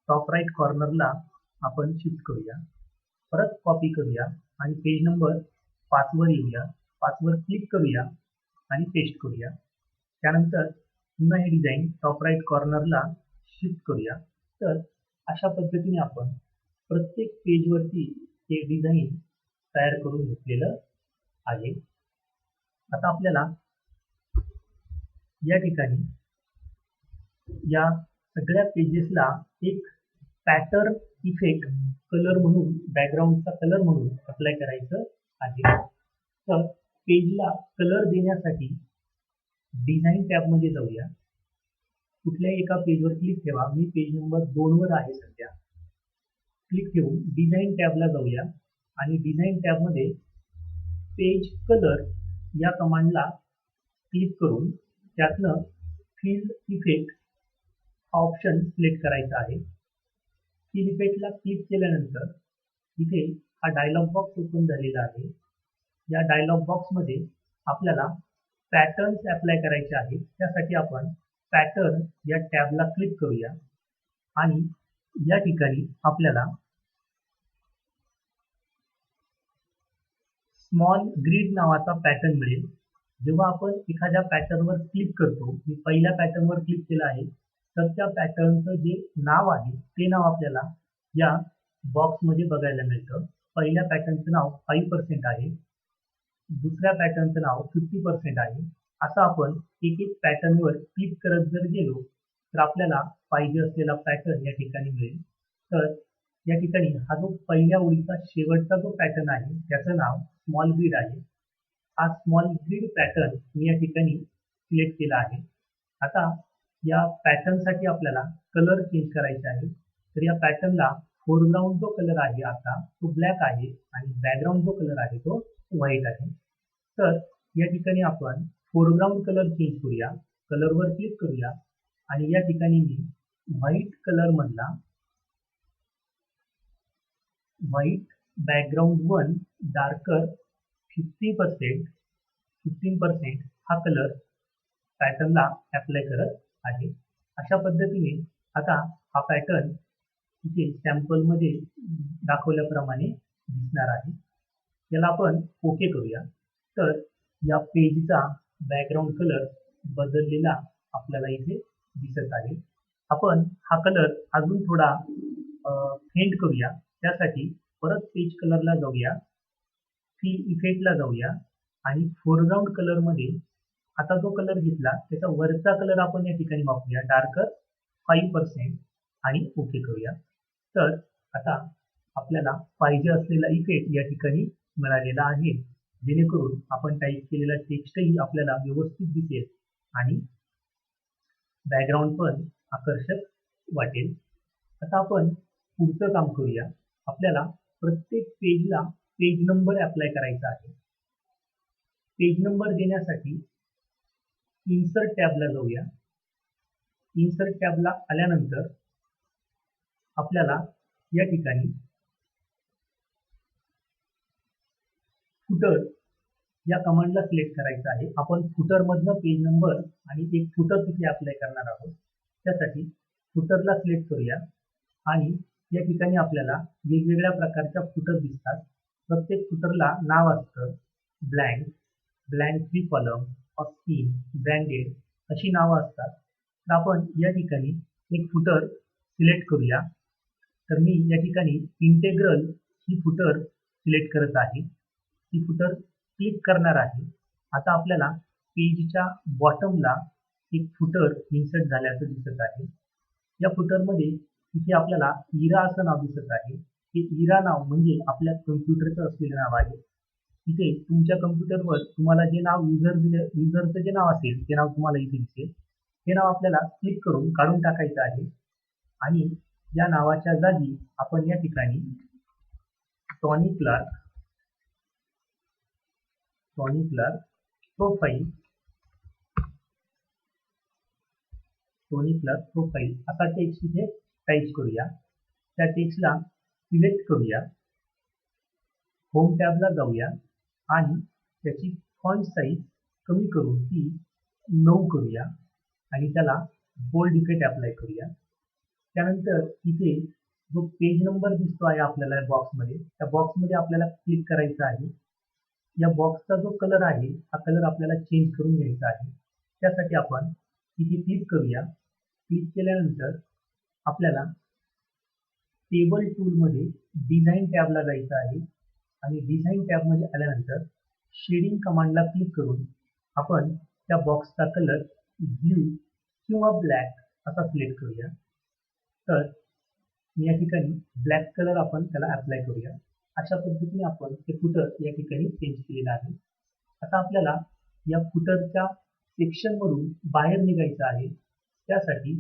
A: टॉप राईट कॉर्नरला आपण शिफ्ट करूया. परत कॉपी करूया आणि पेज नंबर 5 वर येऊया. 5 वर क्लिक करूया आणि पेस्ट करूया. त्यानंतर पुन्हा हे डिझाईन टॉप राईट कॉर्नरला शिफ्ट करूया. तर अशा पद्धतीने आपण प्रत्येक पेजवरती हे डिझाईन तयार करून घेतलेलं आहे. आता आपल्याला या ठिकाणी या सगळ्या पेजेसला एक पॅटर्न इफेक्ट कलर म्हणून, बॅकग्राऊंडचा कलर म्हणून अप्लाय करायचं आहे. तर पेजला कलर देण्यासाठी डिझाईन टॅबमध्ये जाऊया. कुठल्याही एका पेजवर क्लिक ठेवा. मी पेज नंबर 2 वर आहे सध्या. क्लिक ठेवून डिझाईन टॅबला जाऊया आणि डिझाईन टॅबमध्ये पेज कलर या कमांडला क्लिक करून त्यातनं फिल इफेक्ट हा ऑप्शन सिलेक्ट करायचा आहे. फिल इफेक्टला क्लिक केल्यानंतर इथे हा डायलॉग बॉक्स ओपन झालेला आहे. या डायलॉग बॉक्समध्ये आपल्याला पॅटर्न्स अप्लाय करायचे आहे. त्यासाठी आपण पॅटर्न या टॅबला क्लिक करूया आणि या ठिकाणी आपल्याला स्मॉल ग्रिड नावाचा पॅटर्न मिळेल. जेव्हा आपण एखाद्या पॅटर्नवर क्लिक करतो, मी पहिल्या पॅटर्नवर क्लिक केलं आहे, तर त्या पॅटर्नचं जे नाव आहे ते नाव आपल्याला या बॉक्समध्ये बघायला मिळतं. पहिल्या पॅटर्नचं नाव 5% आहे, दुसऱ्या पॅटर्नचं नाव 50% आहे. असं आपण एक एक पॅटर्नवर क्लिक करत जर गेलो तर आपल्याला पाहिजे असलेला पॅटर्न या ठिकाणी मिळेल. तर या ठिकाणी हा जो पहिल्या ओळीचा शेवटचा जो पॅटर्न आहे त्याचं नाव स्मॉल ग्रिड आहे. हा स्मॉल ग्रिड पॅटर्न मी या ठिकाणी सिलेक्ट केला आहे. आता या पॅटर्नसाठी आपल्याला कलर चेंज करायचा आहे. तर या पॅटर्नला फोरग्राऊंड जो कलर आहे आता तो ब्लॅक आहे आणि बॅकग्राऊंड जो कलर आहे तो व्हाईट आहे. तर या ठिकाणी आपण फोरग्राऊंड कलर चेंज करूया. कलरवर क्लिक करूया आणि या ठिकाणी मी व्हाईट कलर मधला व्हाईट बॅकग्राऊंड 1 डार्कर 15% हा कलर पॅटर्नला अप्लाय करत आहे. अशा पद्धतीने आता हा पॅटर्न इथे सॅम्पलमध्ये दाखवल्याप्रमाणे दिसणार आहे. याला आपण ओके करूया. तर या पेजचा बॅकग्राऊंड कलर बदललेला आपल्याला इथे दिसत आहे. आपण हा कलर अजून थोडा फेंट करूया. त्यासाठी परत पेज कलरला जाऊया, फिल इफेक्टला जाऊया आणि फोरग्राऊंड कलरमध्ये आता जो कलर घेतला त्याचा वरचा कलर आपण या ठिकाणी वापरूया, डार्कर 5% आणि ओके करूया. तर आता आपल्याला पाहिजे असलेला इफेक्ट या ठिकाणी मिळालेला आहे, जेणेकरून आपण टाईप केलेला टेक्स्टही आपल्याला व्यवस्थित दिसेल आणि बॅकग्राऊंड पण आकर्षक वाटेल. आता आपण पुढचं काम करूया. आपल्याला प्रत्येक पेजला पेज नंबर अप्लाय करायचा आहे. पेज नंबर देण्यासाठी इन्सर्ट टॅबला जाऊया. इन्सर्ट टॅबला आल्यानंतर आपल्याला या ठिकाणी फुटर या कमांडला सिलेक्ट करायचं आहे. आपण फुटर मधनं पेज नंबर आणि एक फुटर तिथे अप्लाय करणार आहोत. त्यासाठी फुटरला सिलेक्ट करूया आणि या ठिकाणी आपल्याला वेगवेगळ्या प्रकारच्या फुटर दिसतात. प्रत्येक फुटरला नाव असतं. ब्लँक, ब्लँक फ्री कॉलम, ऑस्किन, ब्रँडेड अशी नावं असतात. तर आपण या ठिकाणी एक फुटर सिलेक्ट करूया. तर मी या ठिकाणी इंटेग्रल ही फुटर सिलेक्ट करत आहे. ही फुटर क्लिक करणार आहे. आता आपल्याला पेजच्या बॉटमला एक फुटर इन्सर्ट झाल्याचं दिसत आहे. या फुटरमध्ये इथे आपल्याला इरा असं नाव दिसत आहे. हे इरा नाव म्हणजे आपल्या कम्प्युटरचं असलेलं नाव आहे. इथे तुमच्या कम्प्युटरवर तुम्हाला जे नाव युजरचं जे नाव असेल ते नाव तुम्हाला इथे दिसेल. हे नाव आपल्याला क्लिक करून काढून टाकायचं आहे आणि या नावाच्या जागी आपण या ठिकाणी टॉनी क्लार्क प्रोफाईल असा टेक्स्ट इथे टाईप करूया. त्या टेक्स्टला सिलेक्ट करूया होम टॅबला जाऊया आणि त्याची फॉन्ट साईज कमी करून ती 9 करूया आणि त्याला बोल्ड इफेक्ट अप्लाय करूया. त्यानंतर इथे जो पेज नंबर दिसतो आहे आपल्याला बॉक्समध्ये, त्या बॉक्समध्ये आपल्याला क्लिक करायचं आहे. या बॉक्सचा जो कलर आहे हा कलर आपल्याला चेंज करून घ्यायचा आहे. त्यासाठी आपण इथे क्लिक करूया. क्लिक केल्यानंतर आपल्याला टेबल टूलमध्ये डिझाईन टॅबला जायचं आहे आणि डिझाईन टॅबमध्ये आल्यानंतर शेडिंग कमांडला क्लिक करून आपण त्या बॉक्सचा कलर ब्ल्यू किंवा ब्लॅक असा सिलेक्ट करूया. तर या ठिकाणी ब्लॅक कलर आपण त्याला अप्लाय करूया. अशा पद्धतीने आपण ते फुटर या ठिकाणी चेंज केलेलं आहे. आता आपल्याला या फुटरच्या सेक्शनमधून बाहेर निघायचं आहे. त्यासाठी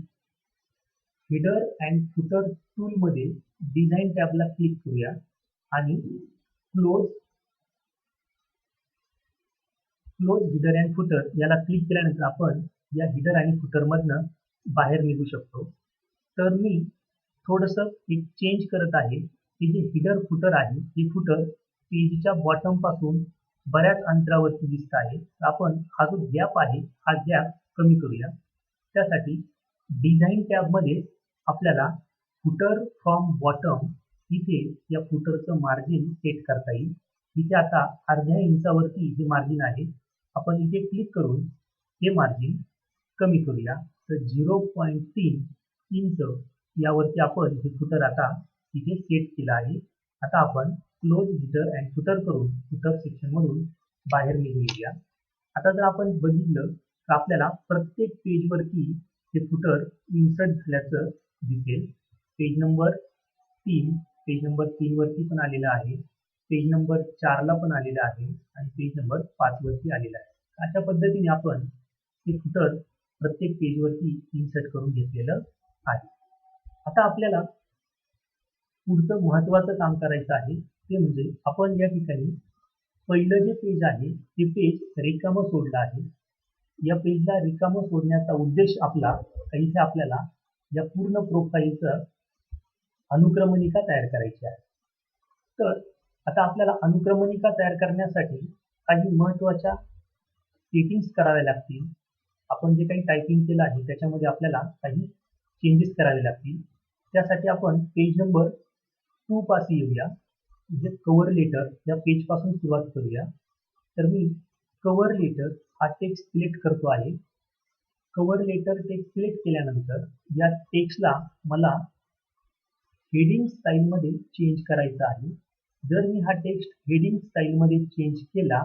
A: हेडर अँड फुटर टूलमध्ये डिझाईन टॅबला क्लिक करूया आणि क्लोज हेडर अँड फुटर याला क्लिक केल्यानंतर आपण या हेडर आणि फुटरमधनं बाहेर निघू शकतो. तर मी थोडंसं एक चेंज करत आहे की जे हेडर फुटर आहे हे फुटर पेजच्या बॉटम पासून बऱ्याच अंतरावरती दिसत आहे. आपण हा जो गॅप आहे हा गॅप कमी करूया. त्यासाठी डिझाईन टॅबमध्ये आपल्याला फुटर फ्रॉम बॉटम इथे या फुटरचं मार्जिन सेट करता येईल. इथे आता अर्ध्या इंचावरती जे मार्जिन आहे आपण इथे क्लिक करून हे मार्जिन कमी करूया. तर 0.3 इंच यावरती आपण हे फुटर आता इथे सेट केलं आहे. आता आपण क्लोज हेडर अँड फुटर करून फुटर सेक्शनमधून बाहेर निघून येऊया. आता जर आपण बघितलं तर आपल्याला प्रत्येक पेजवरती हे फुटर इन्सर्ट झाल्याचं दिसेल. पेज नंबर 3 वरती पण आलेलं आहे, पेज नंबर 4 ला पण आलेलं आहे आणि पेज नंबर 5 वरती आलेलं आहे. अशा पद्धतीने आपण हे फुटर प्रत्येक पेजवरती इन्सर्ट करून घेतलेलं आहे. आता आपल्याला पुढचं महत्त्वाचं काम करायचं आहे ते म्हणजे आपण या ठिकाणी पहिलं जे पेज आहे ते पेज रिकामं सोडलं आहे. या पेजला रिकामं सोडण्याचा उद्देश आपला इथे आपल्याला या पूर्ण प्रोफाईलचं अनुक्रमणिका तयार करायची आहे. तर आता आपल्याला अनुक्रमणिका तयार करण्यासाठी काही महत्त्वाच्या सेटिंग्स कराव्या लागतील. आपण जे काही टायपिंग केलं आहे त्याच्यामध्ये आपल्याला काही चेंजेस करावे लागतील. त्यासाठी आपण पेज नंबर 2 पाशी येऊया. म्हणजे कव्हर लेटर या पेजपासून सुरुवात करूया. तर मी कव्हर लेटर हा टेक्स्ट सिलेक्ट करतो आहे. कव्हर लेटर टेक्स्ट सिलेक्ट केल्यानंतर या टेक्स्टला मला हेडिंग स्टाईलमध्ये चेंज करायचा आहे. जर मी हा टेक्स्ट हेडिंग स्टाईलमध्ये चेंज केला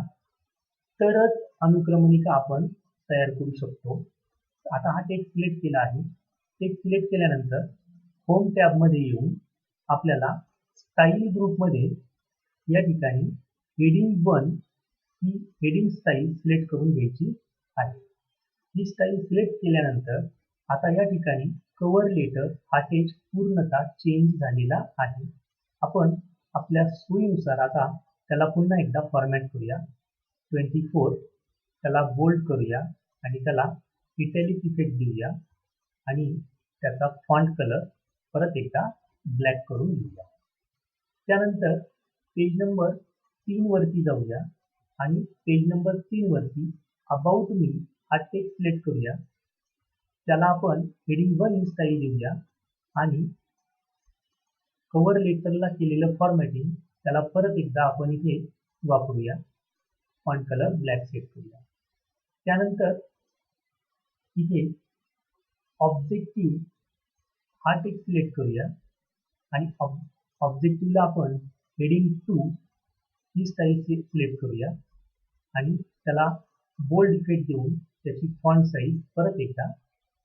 A: तरच अनुक्रमणिका आपण तयार करू शकतो. आता हा टेक्स्ट सिलेक्ट केला आहे. टेक्स्ट सिलेक्ट केल्यानंतर होम टॅबमध्ये येऊन आपल्याला स्टाईल ग्रुपमध्ये या ठिकाणी हेडिंग 1 ही हेडिंग स्टाईल सिलेक्ट करून घ्यायची आहे. ही स्टाईल सिलेक्ट केल्यानंतर आता या ठिकाणी कव्हर लेटर हा टेक्स्ट पूर्णतः चेंज झालेला आहे. आपण आपल्या सोयीनुसार आता त्याला पुन्हा एकदा फॉर्मॅट करूया. 24 त्याला बोल्ड करूया आणि त्याला इटॅलिक इफेक्ट देऊया आणि त्याचा फॉन्ट कलर परत एकदा ब्लॅक करून घेऊया. त्यानंतर पेज नंबर 3 वरती जाऊया आणि पेज नंबर 3 वरती अबाउट मी हा टेक्स्ट सिलेक्ट करूया. त्याला आपण हेडिंग 1 ही स्टाईल देऊया आणि कव्हर लेटरला केलेलं फॉर्मॅटिंग त्याला परत एकदा आपण इथे वापरूया. फॉन्ट कलर ब्लॅक सेट करूया. त्यानंतर इथे ऑब्जेक्टिव्ह हा टेक्स्ट सिलेक्ट करूया आणि ऑब्जेक्टिव्हला आपण हेडिंग 2 ही स्टाईल सिलेक्ट करूया आणि त्याला बोल्ड इफेक्ट देऊन त्याची फॉन्ट साईज परत एकदा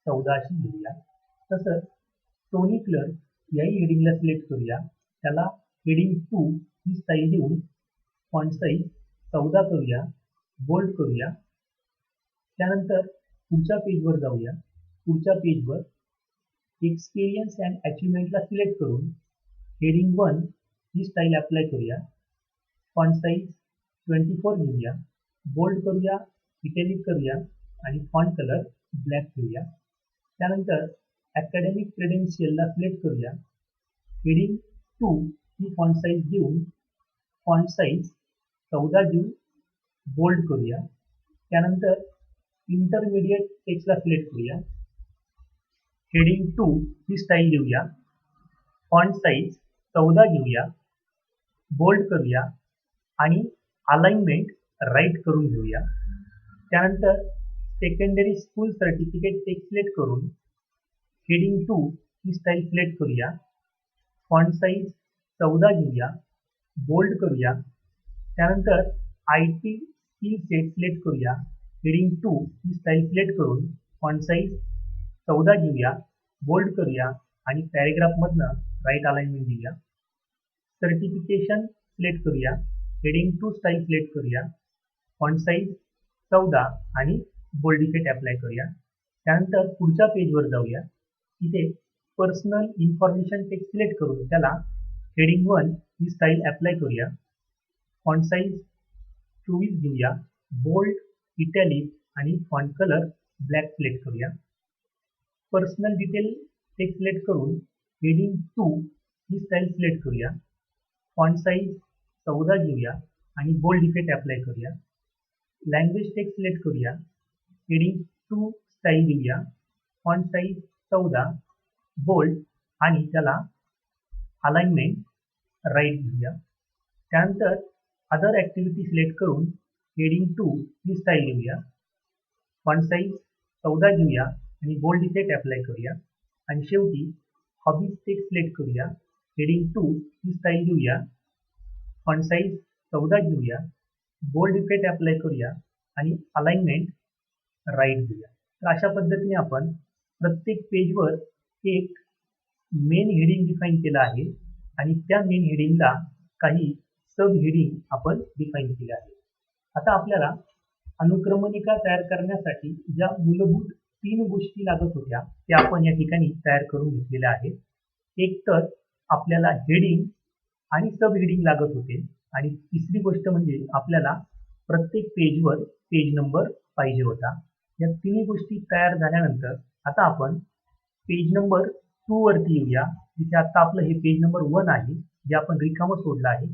A: 14 अशी घेऊया. तसंच टोनी क्लर्क याही हेडिंगला सिलेक्ट करूया. त्याला हेडिंग 2 ही स्टाईल देऊन फॉन्ट साईज 14 करूया, बोल्ड करूया. त्यानंतर पुढच्या पेजवर जाऊया. पुढच्या पेजवर एक्सपिरियन्स अँड अचिव्हमेंटला सिलेक्ट करून हेडिंग 1 ही स्टाईल अप्लाय करूया. फॉन्ट साईज 24 घेऊया, बोल्ड करूया, इटॅलिक करूया आणि फॉन्ट कलर ब्लॅक ठेवूया. त्यानंतर अकॅडमिक क्रेडेन्शियलला सिलेक्ट करूया. हेडिंग 2 ही फॉन्ट साईज देऊन फॉन्ट साईज 14 घेऊ, बोल्ड करूया. त्यानंतर इंटरमिडिएट टेक्स्टला सिलेक्ट करूया. हेडिंग 2 ही स्टाईल देऊया. फॉन्ट साईज 14 घेऊया, बोल्ड करूया आणि अलाइनमेंट राईट करून घेऊया. त्यानंतर secondary school certificate text select करून हेडिंग 2 ही स्टाईल सिलेक्ट करूया. फॉन्ट साईज 14 घेऊया, बोल्ड करूया. त्यानंतर IT स्किल सेट सिलेक्ट करूया. हेडिंग 2 ही स्टाईल सिलेक्ट करून फॉन्ट साईज 14 घेऊया, बोल्ड करूया आणि पॅरेग्राफमधनं राईट अलाइनमेंट देऊया. सर्टिफिकेशन सिलेक्ट करूया. हेडिंग 2 स्टाईल सिलेक्ट करूया. फॉन्ट साईज 14 आणि बोल्ड इफेक्ट अप्लाय करूया. त्यानंतर पुढच्या पेजवर जाऊया. इथे पर्सनल इन्फॉर्मेशन टेक्स्ट सिलेक्ट करून त्याला हेडिंग 1 ही स्टाईल अप्लाय करूया. फॉन्ट साईज 24 घेऊया, बोल्ड, इटॅलिक आणि फॉन्ट कलर ब्लॅक सिलेक्ट करूया. पर्सनल डिटेल टेक्स्ट सिलेक्ट करून हेडिंग 2 ही स्टाईल सिलेक्ट करूया. फॉन्ट साईज 14 घेऊया आणि बोल्ड इफेक्ट अप्लाय करूया. लँग्वेज टेक्स्ट सिलेक्ट करूया. हेडिंग 2 स्टाईल देऊया. फॉन्ट साईज 14, बोल्ड आणि त्याला अलाइनमेंट राईट घेऊया. त्यानंतर अदर ॲक्टिव्हिटी सिलेक्ट करून हेडिंग 2 ही स्टाईल देऊया. फॉन्ट साईज 14 घेऊया आणि बोल्ड इफेक्ट अप्लाय करूया. आणि शेवटी हॉबीज टेक्स्ट सिलेक्ट करूया. हेडिंग 2 ही स्टाईल देऊया. फॉन्ट साईज 14 घेऊया, बोल्ड इफेक्ट अप्लाय करूया आणि अलाइनमेंट राईट देऊया. तर अशा पद्धतीने आपण प्रत्येक पेजवर एक मेन हेडिंग डिफाईन केलं आहे आणि त्या मेन हेडिंगला काही सब हेडिंग आपण डिफाईन केले आहे. आता आपल्याला अनुक्रमणिका तयार करण्यासाठी ज्या मूलभूत 3 गोष्टी लागत होत्या त्या आपण या ठिकाणी तयार करून घेतलेल्या आहेत. एक तर आपल्याला हेडिंग आणि सब हेडिंग लागत होते आणि तिसरी गोष्ट म्हणजे आपल्याला प्रत्येक पेजवर पेज नंबर पाहिजे होता. या तिन्ही गोष्टी तयार झाल्यानंतर आता आपण पेज नंबर 2 वरती येऊया. जिथे आता आपलं हे पेज नंबर 1 आहे जे आपण रिकामं सोडलं आहे.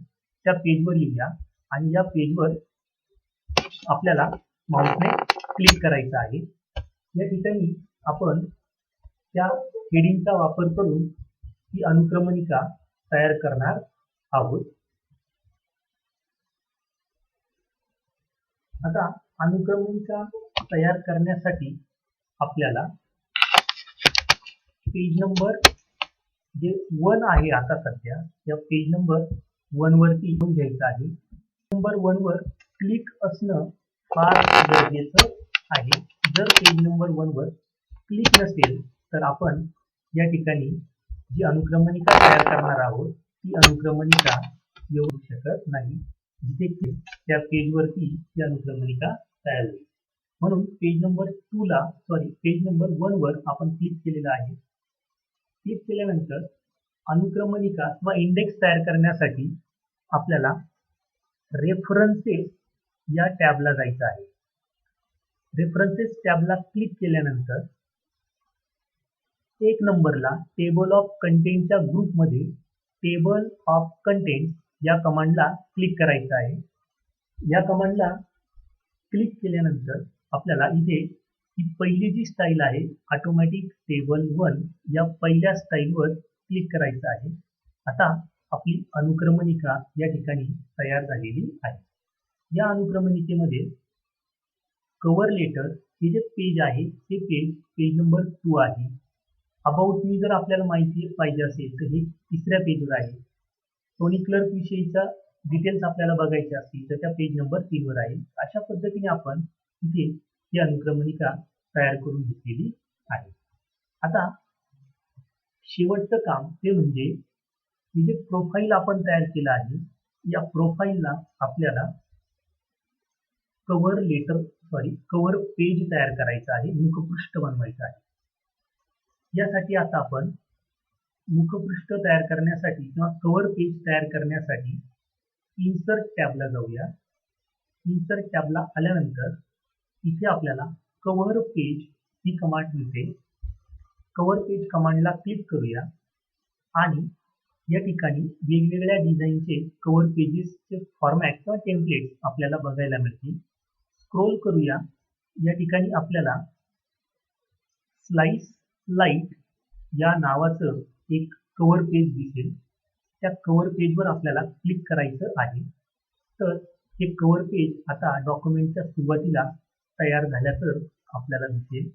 A: त्या पेजवर येऊया आणि या पेजवर आपल्याला माऊसने क्लिक करायचं आहे. या ठिकाणी आपण त्या हेडिंगचा वापर करून ही अनुक्रमणिका तयार करणार आहोत. आता अनुक्रमणिका तयार करण्यासाठी आपल्याला पेज नंबर जे 1 आहे आता सध्या या पेज नंबर 1 वरती येऊन घ्यायचं आहे. नंबर 1 वर क्लिक असणं फार गरजेचं आहे. जर पेज नंबर 1 वर क्लिक नसेल तर आपण या ठिकाणी जी अनुक्रमणिका तयार करणार आहोत ती अनुक्रमणिका येऊ शकत नाही. जिथे त्या पेजवरती ती अनुक्रमणिका तयार होईल. म्हणून पेज नंबर 1 वर आपण क्लिक केलेलं आहे. क्लिक केल्यानंतर अनुक्रमणिका किंवा इंडेक्स तयार करण्यासाठी आपल्याला रेफरन्सेस या टॅबला जायचं आहे. रेफरन्सेस टॅबला क्लिक केल्यानंतर 1 नंबरला टेबल ऑफ कंटेंटच्या ग्रुपमध्ये टेबल ऑफ कंटेंट या कमांडला क्लिक करायचं आहे. या कमांडला क्लिक केल्यानंतर आपल्याला इथे ही पहिली जी स्टाईल आहे ऑटोमॅटिक टेबल 1 या पहिल्या स्टाईलवर क्लिक करायचं आहे. आता आपली अनुक्रमणिका या ठिकाणी तयार झालेली आहे. या अनुक्रमणिकेमध्ये कव्हर लेटर हे जे पेज आहे ते पेज नंबर 2 आहे. अबाउट मी जर आपल्याला माहिती पाहिजे असेल तर हे 3ऱ्या पेजवर आहे. टोनी क्लर्क विषयीचा डिटेल्स आपल्याला बघायचे असतील तर त्या पेज नंबर 3 वर आहे. अशा पद्धतीने आपण इथे ही अनुक्रमणिका तयार करून घेतलेली आहे. आता शेवटचं काम ते म्हणजे हे जे प्रोफाईल आपण तयार केलं आहे या प्रोफाईलला आपल्याला कव्हर पेज तयार करायचं आहे, मुखपृष्ठ बनवायचं आहे. यासाठी आता आपण मुखपृष्ठ तयार करण्यासाठी किंवा कव्हर पेज तयार करण्यासाठी इन्सर्ट टॅबला जाऊया. इन्सर्ट टॅबला आल्यानंतर इथे आपल्याला कव्हर पेज ही कमांड मिळते. कव्हर पेज कमांडला क्लिक करूया आणि या ठिकाणी वेगवेगळ्या डिझाईनचे कव्हर पेजेसचे फॉर्मॅट किंवा टेम्पलेट्स आपल्याला बघायला मिळतील. स्क्रोल करूया. या ठिकाणी आपल्याला स्लाइस लाईट या नावाचं एक कव्हर पेज दिसेल. त्या कव्हर पेजवर आपल्याला क्लिक करायचं आहे. तर हे कव्हर पेज आता डॉक्युमेंटच्या सुरुवातीला तयार झाल्याचं आपल्याला दिसेल.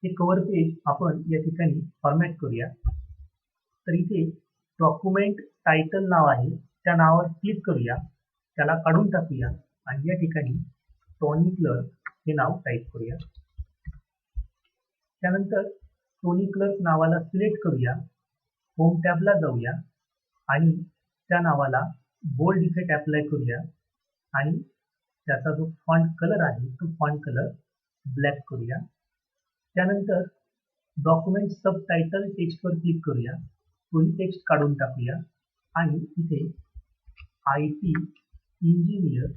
A: हे कव्हर पेज आपण या ठिकाणी फॉर्मॅट करूया. तर इथे डॉक्युमेंट टायटल नाव आहे, त्या नावावर क्लिक करूया, त्याला काढून टाकूया आणि या ठिकाणी टोनी क्लर्क हे नाव टाईप करूया. त्यानंतर टोनी क्लर्क नावाला सिलेक्ट करूया. होम टॅबला जाऊया आणि त्या नावाला बोल्ड इफेक्ट अप्लाय करूया आणि त्याचा जो फॉन्ट कलर आहे तो फॉन्ट कलर ब्लॅक करूया. त्यानंतर डॉक्युमेंट सबटायटल टेक्स्टवर क्लिक करूया. तोही टेक्स्ट काढून टाकूया आणि इथे IT इंजिनियर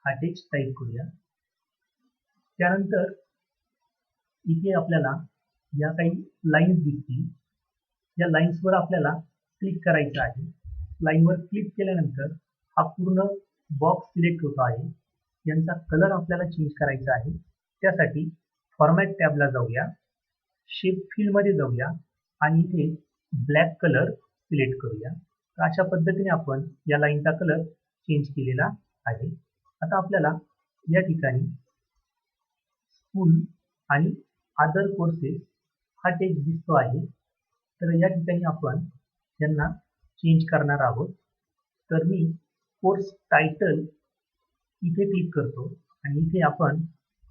A: हा टेक्स्ट टाईप करूया. त्यानंतर इथे आपल्याला या काही लाईन्स दिसतील. या लाईन्सवर आपल्याला क्लिक करायचं आहे. लाईनवर क्लिक केल्यानंतर हा पूर्ण बॉक्स सिलेक्ट होतो आहे. यांचा कलर आपल्याला चेंज करायचा आहे. त्यासाठी फॉर्मॅट टॅबला जाऊया, शेप फील्डमध्ये जाऊया आणि इथे ब्लॅक कलर सिलेक्ट करूया. तर अशा पद्धतीने आपण या लाईनचा कलर चेंज केलेला आहे. आता आपल्याला या ठिकाणी स्कूल आणि अदर कोर्सेस हा टेक्स्ट दिसतो आहे. तर या ठिकाणी आपण यांना चेंज करणार आहोत. तर मी कोर्स टायटल इथे क्लिक करतो आणि इथे आपण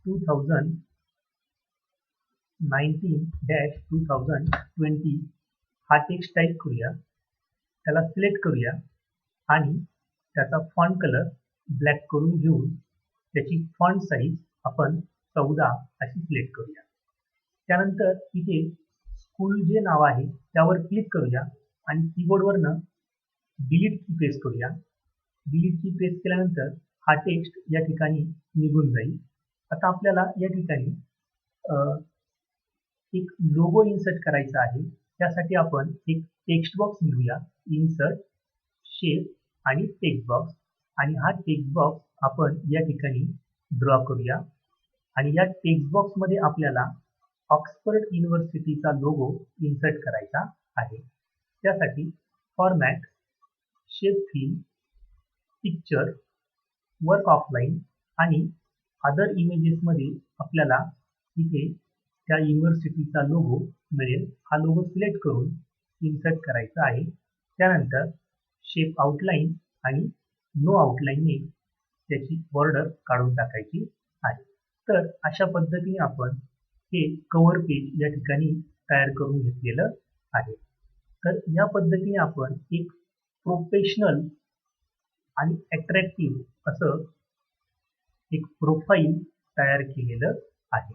A: 2019-2020 हा टेक्स्ट टाईप करूया. त्याला सिलेक्ट करूया आणि त्याचा फॉन्ट कलर ब्लॅक करून घेऊन त्याची फॉन्ट साईज आपण 14 अशी सिलेक्ट करूया. त्यानंतर इथे स्कूल जे नाव आहे त्यावर क्लिक करूया आणि कीबोर्डवरनं डिलीट की प्रेस करूया. डिलीट की प्रेस केल्यानंतर हा टेक्स्ट या ठिकाणी निघून जाईल. आता आपल्याला या ठिकाणी एक लोगो इन्सर्ट करायचा आहे. त्यासाठी आपण एक टेक्स्ट बॉक्स लिहूया. इन्सर्ट शेप आणि टेक्स्ट बॉक्स आणि हा टेक्स्ट बॉक्स आपण या ठिकाणी ड्रॉ करूया आणि या टेक्स्ट बॉक्समध्ये आपल्याला ऑक्सफर्ड युनिव्हर्सिटीचा लोगो इन्सर्ट करायचा आहे. त्यासाठी format, shape feel, picture, work offline आणि अदर इमेजेसमध्ये आपल्याला इथे त्या युनिव्हर्सिटीचा लोगो मिळेल. हा लोगो सिलेक्ट करून इन्सर्ट करायचा आहे. त्यानंतर शेप आउटलाईन आणि नो आउटलाईनने त्याची बॉर्डर काढून टाकायची आहे. तर अशा पद्धतीने आपण हे कव्हर पेज या ठिकाणी तयार करून घेतलेलं आहे. तर या पद्धतीने आपण एक प्रोफेशनल आणि अट्रॅक्टिव्ह असं एक प्रोफाईल तयार केलेलं आहे.